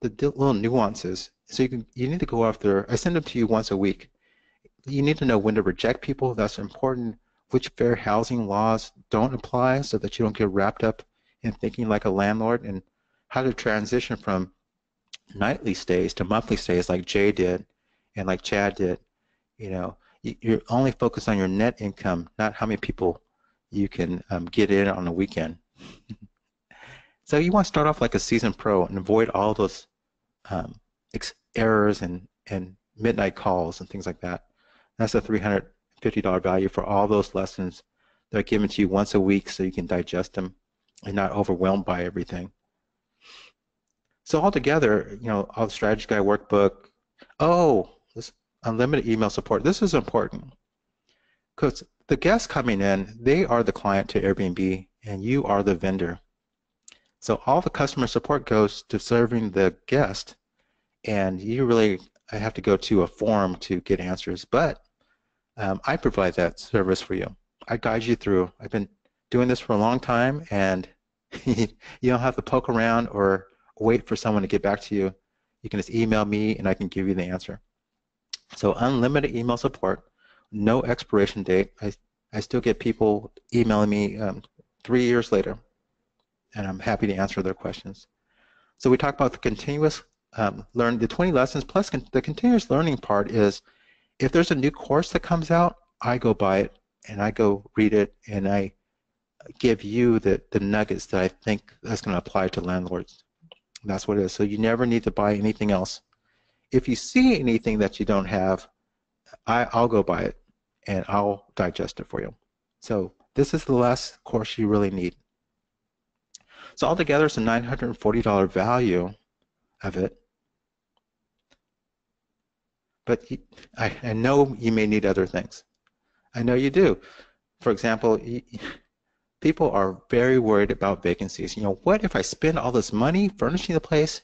the little nuances. So you need to go after, I send them to you once a week. You need to know when to reject people. That's important. Which fair housing laws don't apply so that you don't get wrapped up in thinking like a landlord, and how to transition from nightly stays to monthly stays like Jay did and like Chad did. You're only focused on your net income, not how many people you can get in on a weekend. So you want to start off like a seasoned pro and avoid all those errors and midnight calls and things like that. That's a $350 value for all those lessons that are given to you once a week so you can digest them and not overwhelmed by everything. So altogether, all the Strategy Guide workbook, this unlimited email support, this is important because the guests coming in, they are the client to Airbnb and you are the vendor. So all the customer support goes to serving the guest, and you really have to go to a forum to get answers, but I provide that service for you. I guide you through. I've been doing this for a long time, and you don't have to poke around or wait for someone to get back to you. You can just email me and I can give you the answer. So unlimited email support, no expiration date. I still get people emailing me 3 years later, and I'm happy to answer their questions. So we talked about the continuous learn, the 20 lessons plus the continuous learning part is if there's a new course that comes out, I go buy it and I go read it and I give you the nuggets that I think that's going to apply to landlords. That's what it is. So you never need to buy anything else. If you see anything that you don't have, I'll go buy it and I'll digest it for you. So this is the last course you really need. So altogether, it's a $940 value of it. But I know you may need other things. I know you do. For example, people are very worried about vacancies. What if I spend all this money furnishing the place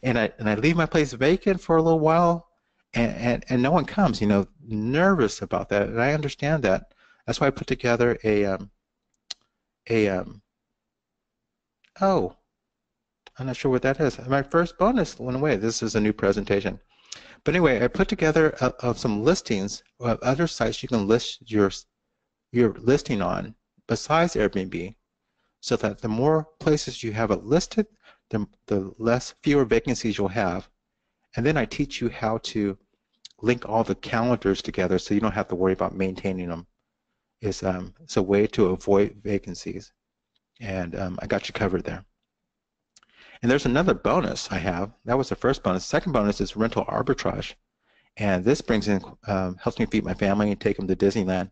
and I leave my place vacant for a little while and no one comes, nervous about that. And I understand that. That's why I put together oh, I'm not sure what that is. My first bonus went away. This is a new presentation. But anyway, I put together some listings of other sites you can list your listing on besides Airbnb, so that the more places you have it listed, the fewer vacancies you'll have. And then I teach you how to link all the calendars together so you don't have to worry about maintaining them. It's a way to avoid vacancies, and I got you covered there. And there's another bonus I have. That was the first bonus. Second bonus is rental arbitrage, and this brings in helps me feed my family and take them to Disneyland.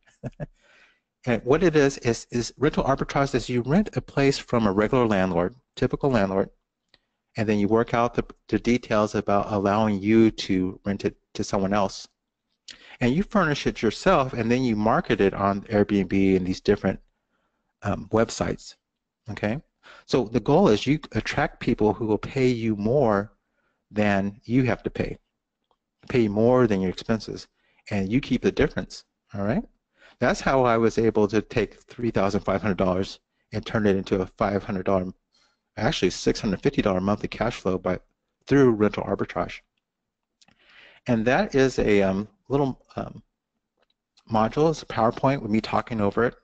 And what it is rental arbitrage is you rent a place from a regular landlord, typical landlord, and then you work out the details about allowing you to rent it to someone else. And you furnish it yourself, and then you market it on Airbnb and these different websites. Okay? So the goal is you attract people who will pay you more than you have to pay more than your expenses, and you keep the difference. All right? That's how I was able to take $3,500 and turn it into a $500, actually $650 monthly cash flow through rental arbitrage. And that is a little module. It's a PowerPoint with me talking over it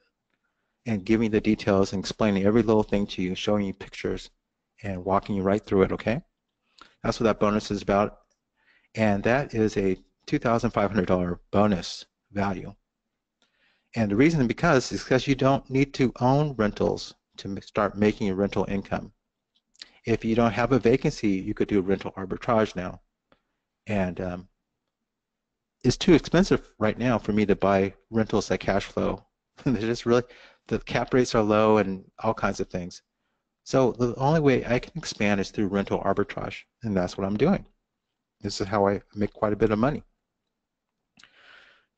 and giving the details and explaining every little thing to you, showing you pictures and walking you right through it, okay? That's what that bonus is about. And that is a $2,500 bonus value. And the reason is because you don't need to own rentals to start making rental income. If you don't have a vacancy, you could do rental arbitrage now. And it's too expensive right now for me to buy rentals that cash flow. They're just really, the cap rates are low and all kinds of things. So the only way I can expand is through rental arbitrage, and that's what I'm doing. This is how I make quite a bit of money.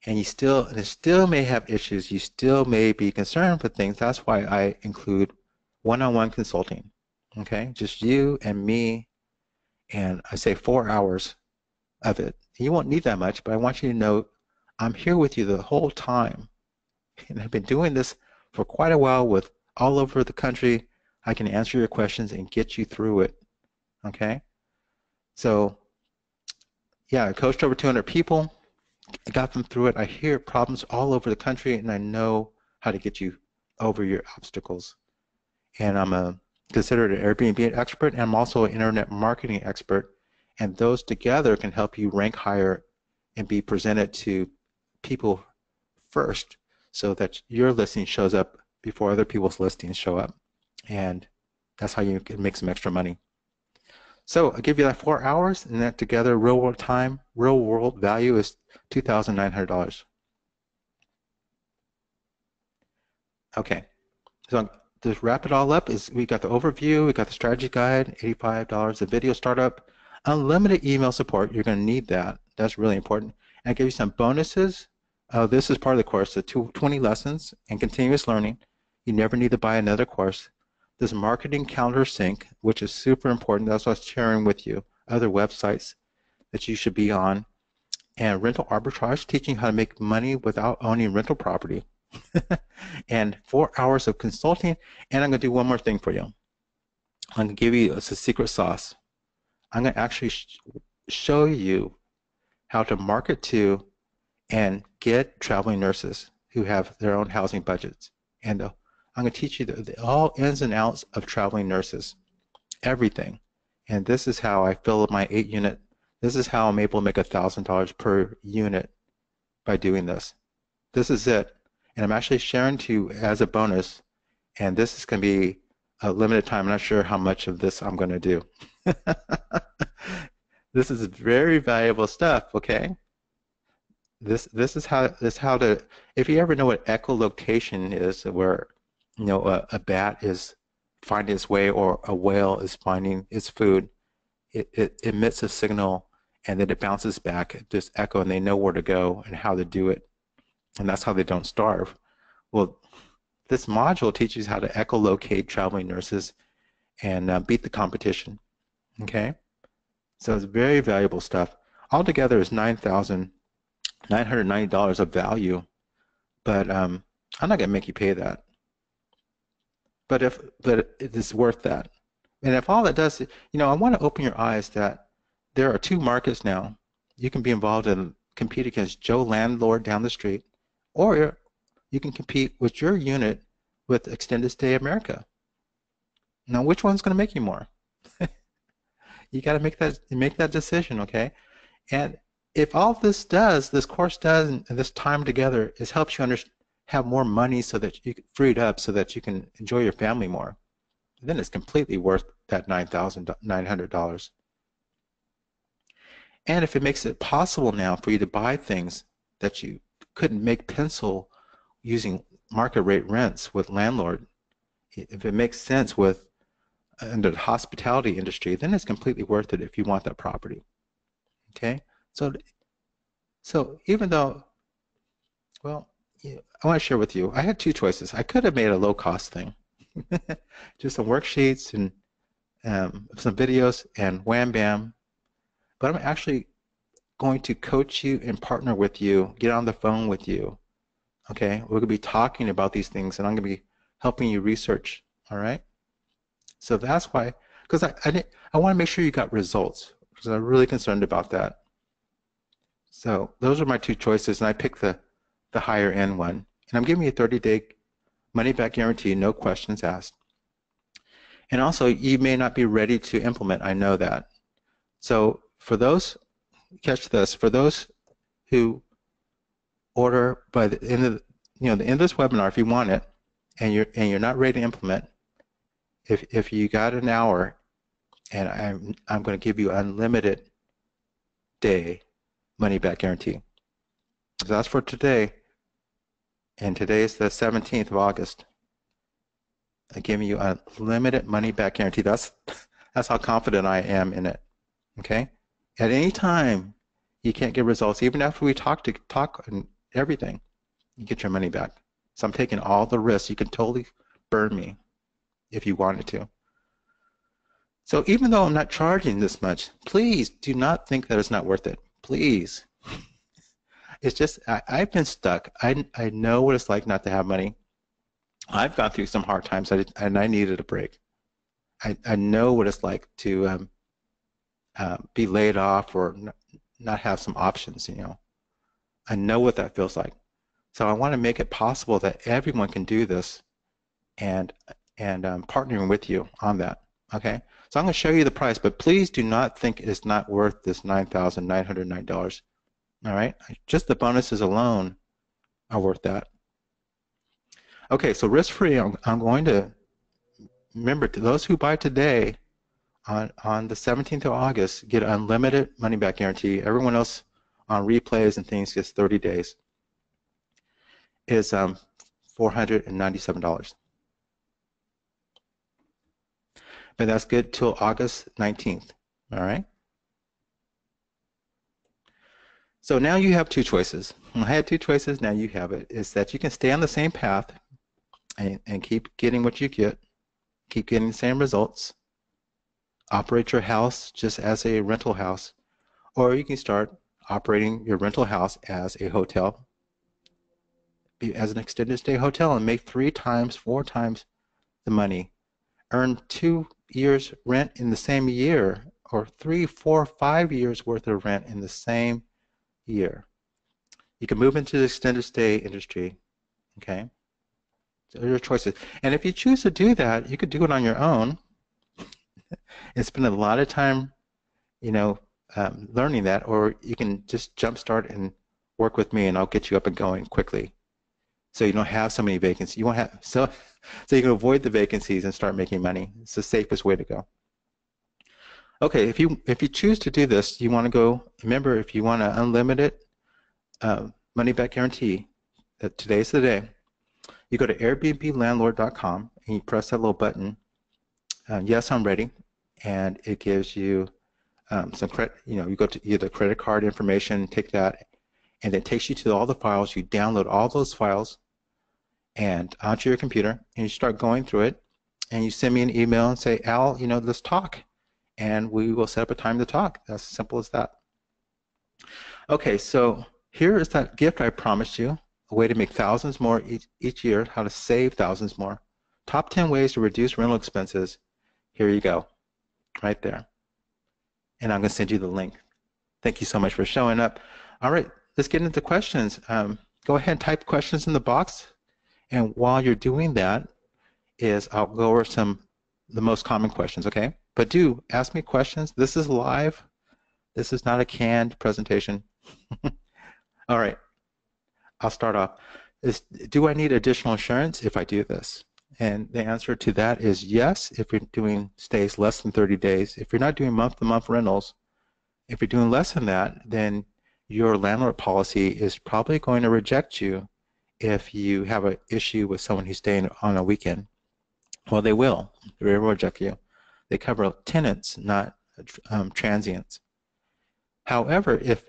And you still may have issues. You still may be concerned with things. That's why I include one-on-one consulting. Okay, just you and me, and I say 4 hours of it. You won't need that much, but I want you to know I'm here with you the whole time. And I've been doing this for quite a while with all over the country. I can answer your questions and get you through it. Okay? So, yeah, I coached over 200 people. I got them through it. I hear problems all over the country, and I know how to get you over your obstacles. And I'm considered an Airbnb expert, and I'm also an internet marketing expert. And those together can help you rank higher and be presented to people first so that your listing shows up before other people's listings show up. And that's how you can make some extra money. So I'll give you that 4 hours, and that together, real world time, real world value is $2,900. Okay, so to wrap it all up, is we got the overview, we got the strategy guide, $85, the video startup, unlimited email support. You're going to need that. That's really important. And I give you some bonuses. This is part of the course, the 20 lessons and continuous learning. You never need to buy another course. This marketing calendar sync, which is super important. That's what I was sharing with you. Other websites that you should be on. And rental arbitrage, teaching how to make money without owning rental property. And 4 hours of consulting. And I'm going to do one more thing for you. I'm going to give you a secret sauce. I'm going to actually show you how to market to and get traveling nurses who have their own housing budgets. And I'm going to teach you the all ins and outs of traveling nurses, everything. And this is how I fill up my 8-unit. This is how I'm able to make $1,000 per unit by doing this. This is it. And I'm actually sharing to you as a bonus. And this is going to be a limited time. I'm not sure how much of this I'm going to do. This is very valuable stuff, okay? This is how to, if you ever know what echolocation is, where a bat is finding its way or a whale is finding its food, it emits a signal and then it bounces back, just echo, and they know where to go and how to do it, and that's how they don't starve. Well, this module teaches how to echolocate traveling nurses and beat the competition. Okay, so it's very valuable stuff. Altogether, is $9,990 of value, but I'm not gonna make you pay that. But it is worth that. And if all that does, I want to open your eyes that there are 2 markets now. You can be involved and compete against Joe Landlord down the street, or you can compete with your unit with Extended Stay America. Now, which one's going to make you more? You got to make that decision, okay? And if all this course does, and this time together, is helps you have more money so that you freed up so that you can enjoy your family more, then it's completely worth that $9,900. And if it makes it possible now for you to buy things that you couldn't make pencil using market rate rents with Landlord, if it makes sense with under the hospitality industry, then it's completely worth it if you want that property. Okay, so even though, well, yeah, I want to share with you, I had two choices. I could have made a low-cost thing, just some worksheets and some videos and wham bam. But I'm actually going to coach you and partner with you, get on the phone with you. Okay, we're going to be talking about these things, and I'm going to be helping you research. All right. So that's why, because I want to make sure you got results, because I'm really concerned about that. So those are my two choices, and I picked the higher end one. And I'm giving you a 30-day money-back guarantee, no questions asked. And also, you may not be ready to implement. I know that. So for those, catch this, for those who order by the end of the end of this webinar, if you want it, and you're not ready to implement, if you got an hour, and I'm going to give you unlimited day money-back guarantee. So that's for today, and today is the 17th of August. I'm giving you a limited money-back guarantee. That's how confident I am in it. Okay. At any time, you can't get results, even after we talk and everything, you get your money back. So I'm taking all the risks. You can totally burn me if you wanted to. So even though I'm not charging this much, please do not think that it's not worth it. Please. It's just, I've been stuck. I know what it's like not to have money. I've gone through some hard times, and I needed a break. I know what it's like to be laid off or not have some options, I know what that feels like. So I want to make it possible that everyone can do this, and partnering with you on that. Okay. So I'm going to show you the price, but please do not think it's not worth this $9,909. All right. Just the bonuses alone are worth that. Okay. So risk-free, I'm going to remember, to those who buy today on the 17th of August, get unlimited money-back guarantee. Everyone else on replays and things gets 30 days. Is $497. But that's good till August 19th. All right. So now you have two choices. I had two choices. Now you have it. Is that you can stay on the same path and keep getting what you get, keep getting the same results, operate your house just as a rental house, or you can start operating your rental house as a hotel, as an extended stay hotel, and make 3 times, 4 times the money. Earn 2 years rent in the same year, or 3, 4, 5 years worth of rent in the same year. You can move into the extended stay industry. Okay, so there are your choices. And if you choose to do that, you could do it on your own and spend a lot of time, learning that, or you can just jumpstart and work with me, and I'll get you up and going quickly. So you don't have so many vacancies. You won't have so you can avoid the vacancies and start making money. It's the safest way to go. Okay, if you choose to do this, you want to go. Remember, if you want an unlimited money-back guarantee, that today's the day. You go to airbnblandlord.com and you press that little button. Yes, I'm ready, and it gives you some credit. You go to either credit card information, take that, and it takes you to all the files. You download all those files and onto your computer, and you start going through it, and you send me an email and say, Al, let's talk, and we will set up a time to talk. That's as simple as that. Okay, so here is that gift I promised you, a way to make thousands more each year, how to save thousands more. Top 10 ways to reduce rental expenses. Here you go, right there. And I'm going to send you the link. Thank you so much for showing up. All right, let's get into questions. Go ahead and type questions in the box. And while you're doing that, I'll go over the most common questions, okay? But do ask me questions. This is live. This is not a canned presentation. All right, I'll start off. Do I need additional insurance if I do this? And the answer to that is yes, if you're doing stays less than 30 days. If you're not doing month-to-month rentals, if you're doing less than that, then your landlord policy is probably going to reject you if you have an issue with someone who's staying on a weekend. Well, they will. They will reject you. They cover tenants, not transients. However, if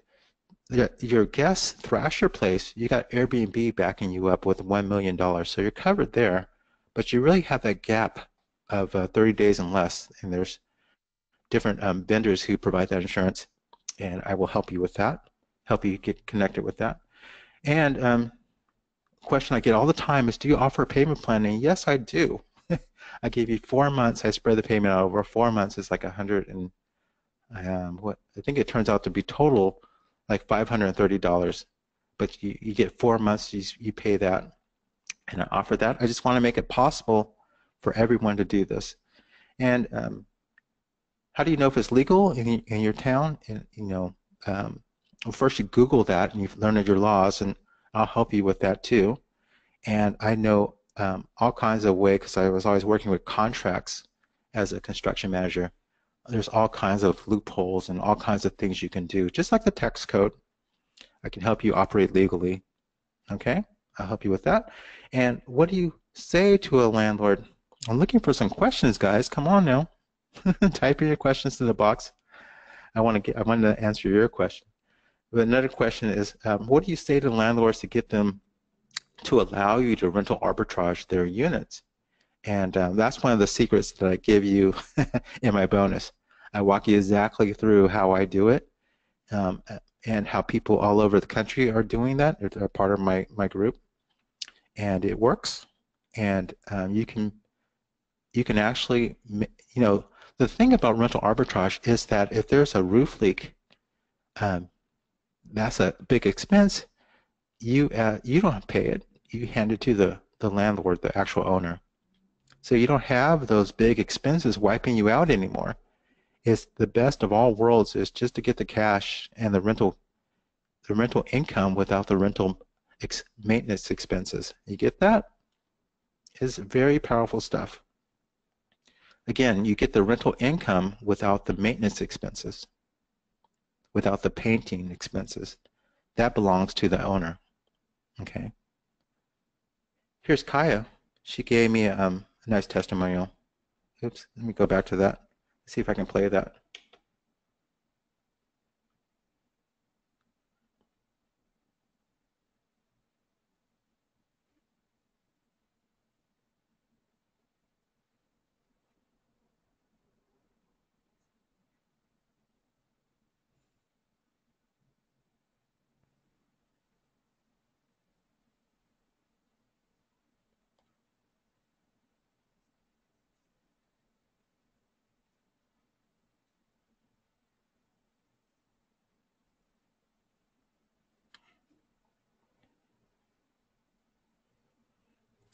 your guests thrash your place, you got Airbnb backing you up with $1 million, so you're covered there, but you really have that gap of 30 days and less, and there's different vendors who provide that insurance, and I will help you with that, help you get connected with that. And question I get all the time is, do you offer a payment plan? And yes, I do. I gave you 4 months. I spread the payment out over 4 months. It's like 100 and what I think it turns out to be total like $530. But you get 4 months. You pay that, and I offer that. I just want to make it possible for everyone to do this. And how do you know if it's legal in your town? And, well, first you Google that and you learn your laws, and I'll help you with that too. And I know all kinds of ways because I was always working with contracts as a construction manager. There's all kinds of loopholes and all kinds of things you can do, just like the tax code. I can help you operate legally. Okay, I'll help you with that. And what do you say to a landlord? I'm looking for some questions, guys. Come on now. Type in your questions in the box. I want to answer your question. But another question is, what do you say to landlords to get them to allow you to rental arbitrage their units? And that's one of the secrets that I give you in my bonus. I walk you exactly through how I do it and how people all over the country are doing that. They're part of my group, and it works. And you can actually, the thing about rental arbitrage is that if there's a roof leak, that's a big expense. You don't pay it. You hand it to the landlord, the actual owner. So you don't have those big expenses wiping you out anymore. It's the best of all worlds is just to get the cash and the rental income without the rental maintenance expenses. You get that? It's very powerful stuff. Again, you get the rental income without the maintenance expenses, without the painting expenses. That belongs to the owner. Okay. Here's Kaya. She gave me a nice testimonial. Oops, let me go back to that. See if I can play that.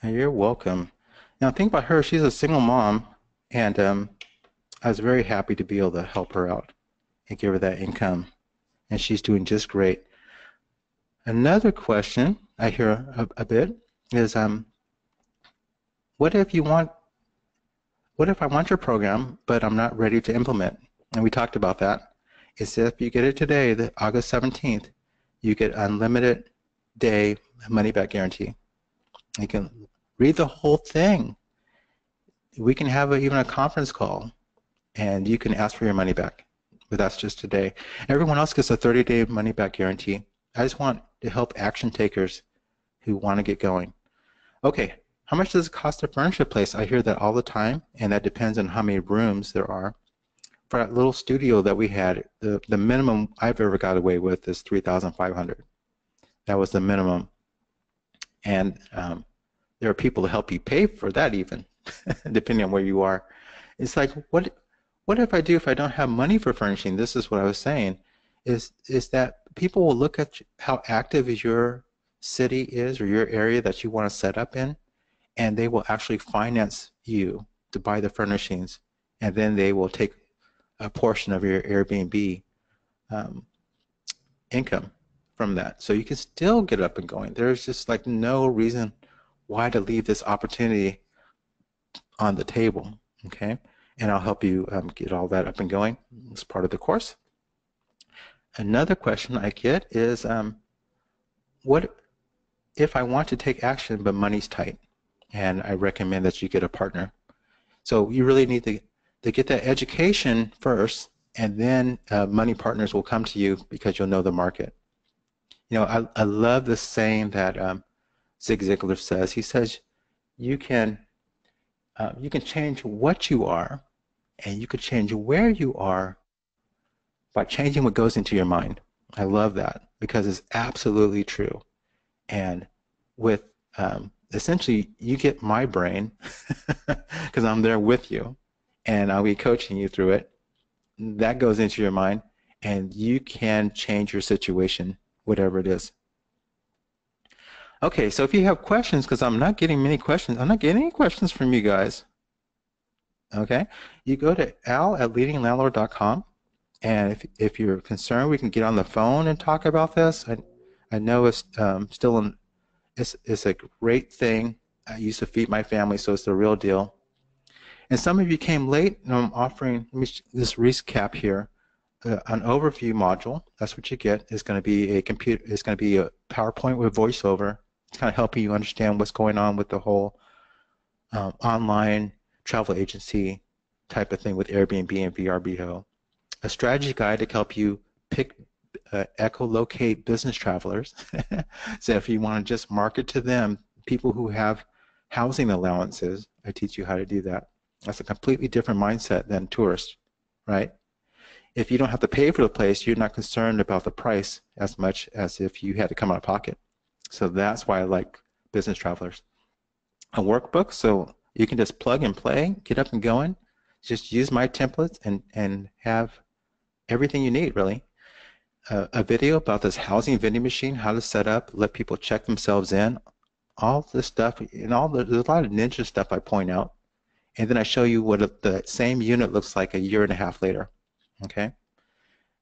You're welcome. Now think about her. She's a single mom, and I was very happy to be able to help her out and give her that income, and she's doing just great. Another question I hear a bit is, what if I want your program, but I'm not ready to implement? And we talked about that. It's if you get it today, the August 17th, you get unlimited day money back guarantee. You can read the whole thing. We can have even a conference call, and you can ask for your money back. But that's just today. Everyone else gets a 30-day money back guarantee. I just want to help action takers who want to get going. Okay, how much does it cost to furnish a place? I hear that all the time, and that depends on how many rooms there are. For that little studio that we had, the minimum I've ever got away with is $3,500. That was the minimum. And there are people to help you pay for that even, depending on where you are. It's like, what if I do if I don't have money for furnishing? This is what I was saying, is that people will look at how active your city is or your area that you want to set up in, and they will actually finance you to buy the furnishings, and then they will take a portion of your Airbnb income from that. So you can still get up and going. There's just like no reason why to leave this opportunity on the table, okay? And I'll help you get all that up and going as part of the course. Another question I get is, what if I want to take action but money's tight? And I recommend that you get a partner. So you really need to get that education first, and then money partners will come to you because you'll know the market. You know, I love the saying that Zig Ziglar says. He says, you can change what you are, and you could change where you are by changing what goes into your mind. I love that because it's absolutely true. And with essentially, you get my brain because I'm there with you, and I'll be coaching you through it. That goes into your mind, and you can change your situation, whatever it is. Okay, so if you have questions, because I'm not getting many questions, I'm not getting any questions from you guys. Okay, you go to al@leadinglandlord.com, and if you're concerned, we can get on the phone and talk about this. I know it's still in, it's a great thing. I used to feed my family, so it's the real deal. And some of you came late, and I'm offering this recap here. An overview module, that's what you get, is going to be a computer. It's going to be a PowerPoint with voiceover. It's kind of helping you understand what's going on with the whole online travel agency type of thing with Airbnb and VRBO. A strategy guide to help you pick, echolocate business travelers. So if you want to just market to them, people who have housing allowances, I teach you how to do that. That's a completely different mindset than tourists, right? If you don't have to pay for the place, you're not concerned about the price as much as if you had to come out of pocket. So that's why I like business travelers. A workbook, so you can just plug and play, get up and going. Just use my templates and have everything you need, really. A video about this housing vending machine, how to set up, let people check themselves in, all this stuff, and there's a lot of ninja stuff I point out. And then I show you what the same unit looks like a year and a half later. Okay,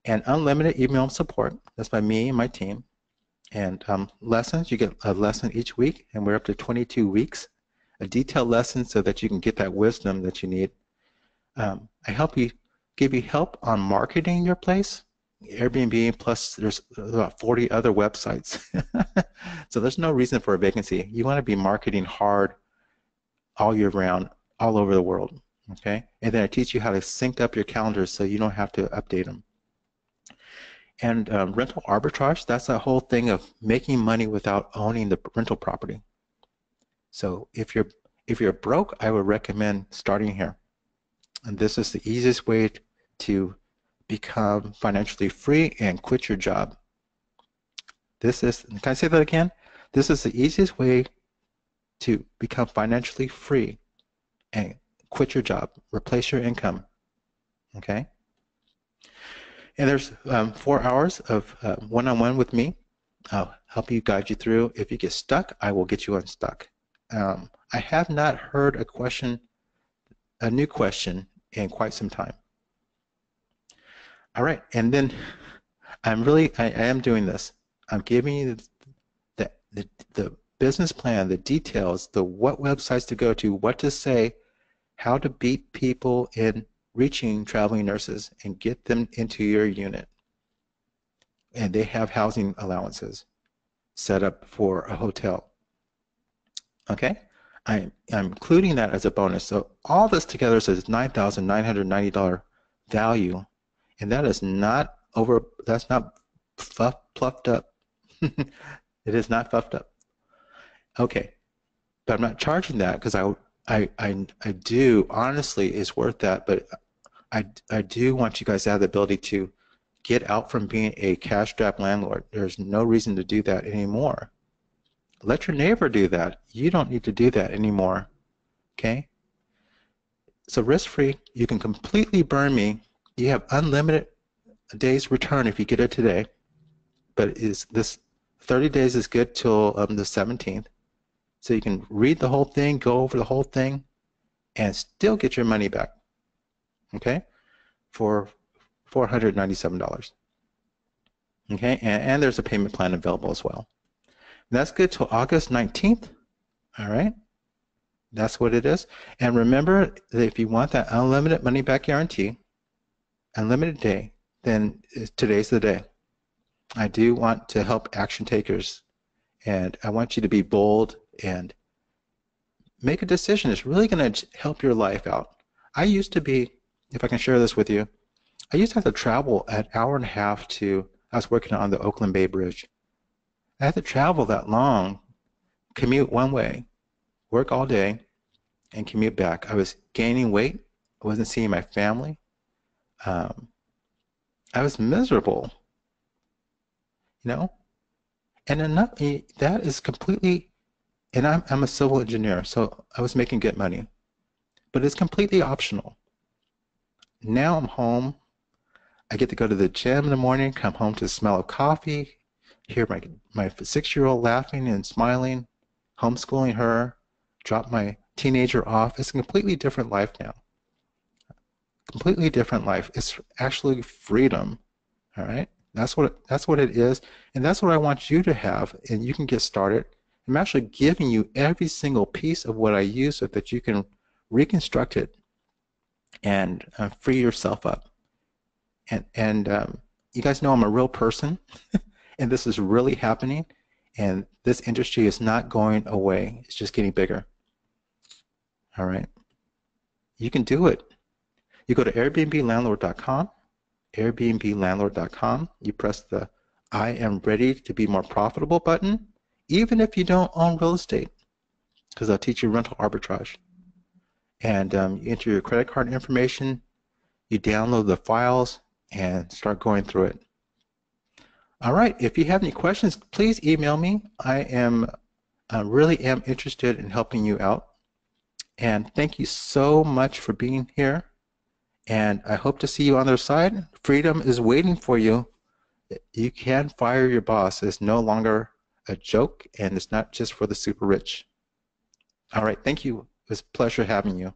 and unlimited email support. That's by me and my team. And lessons, you get a lesson each week, and we're up to 22 weeks. A detailed lesson so that you can get that wisdom that you need. I give you help on marketing your place. Airbnb, plus there's about 40 other websites. So there's no reason for a vacancy. You want to be marketing hard all year round, all over the world. Okay, and then I teach you how to sync up your calendars so you don't have to update them. And rental arbitrage, that's the whole thing of making money without owning the rental property. So if you're broke, I would recommend starting here. And this is the easiest way to become financially free and quit your job. Can I say that again? This is the easiest way to become financially free and quit your job, replace your income, okay? And there's 4 hours of one-on-one with me. I'll help you, guide you through. If you get stuck, I will get you unstuck. I have not heard a new question in quite some time. All right, and then I am doing this. I'm giving you the business plan, the details, what websites to go to, what to say, how to beat people in reaching traveling nurses and get them into your unit. And they have housing allowances set up for a hotel. Okay? I'm including that as a bonus. So all this together says $9,990 value, and that is not that's not fluffed up. It is not fluffed up. Okay, but I'm not charging that because I do, honestly, it's worth that, but I do want you guys to have the ability to get out from being a cash-strapped landlord. There's no reason to do that anymore. Let your neighbor do that. You don't need to do that anymore, okay? So risk-free, you can completely burn me. You have unlimited days return if you get it today, but this 30 days is good till the 17th. So you can read the whole thing, go over the whole thing, and still get your money back, okay, for $497. Okay, and there's a payment plan available as well. And that's good till August 19th. All right, that's what it is. And remember that if you want that unlimited money back guarantee, unlimited day, then today's the day. I do want to help action takers, and I want you to be bold and make a decision. It's really going to help your life out. I used to be, if I can share this with you, I used to have to travel an hour and a half I was working on the Oakland Bay Bridge. I had to travel that long, commute one way, work all day, and commute back. I was gaining weight. I wasn't seeing my family. Um, I was miserable, you know? And enough, that is completely, and I'm a civil engineer, so I was making good money, but it's completely optional. Now I'm home. I get to go to the gym in the morning, come home to the smell of coffee, hear my 6-year-old laughing and smiling, homeschooling her, drop my teenager off. It's a completely different life now. Completely different life. It's actually freedom. All right? That's what it is, and that's what I want you to have, and you can get started. I'm actually giving you every single piece of what I use so that you can reconstruct it and free yourself up. And you guys know I'm a real person, and this is really happening, and this industry is not going away. It's just getting bigger. All right? You can do it. You go to airbnblandlord.com, airbnblandlord.com. You press the I am ready to be more profitable button, even if you don't own real estate, because I'll teach you rental arbitrage. And you enter your credit card information, you download the files, and start going through it. All right, if you have any questions, please email me. I really am interested in helping you out. And thank you so much for being here. And I hope to see you on the other side. Freedom is waiting for you. You can fire your boss. It's no longer a joke, and it's not just for the super rich. All right, thank you. It was a pleasure having you.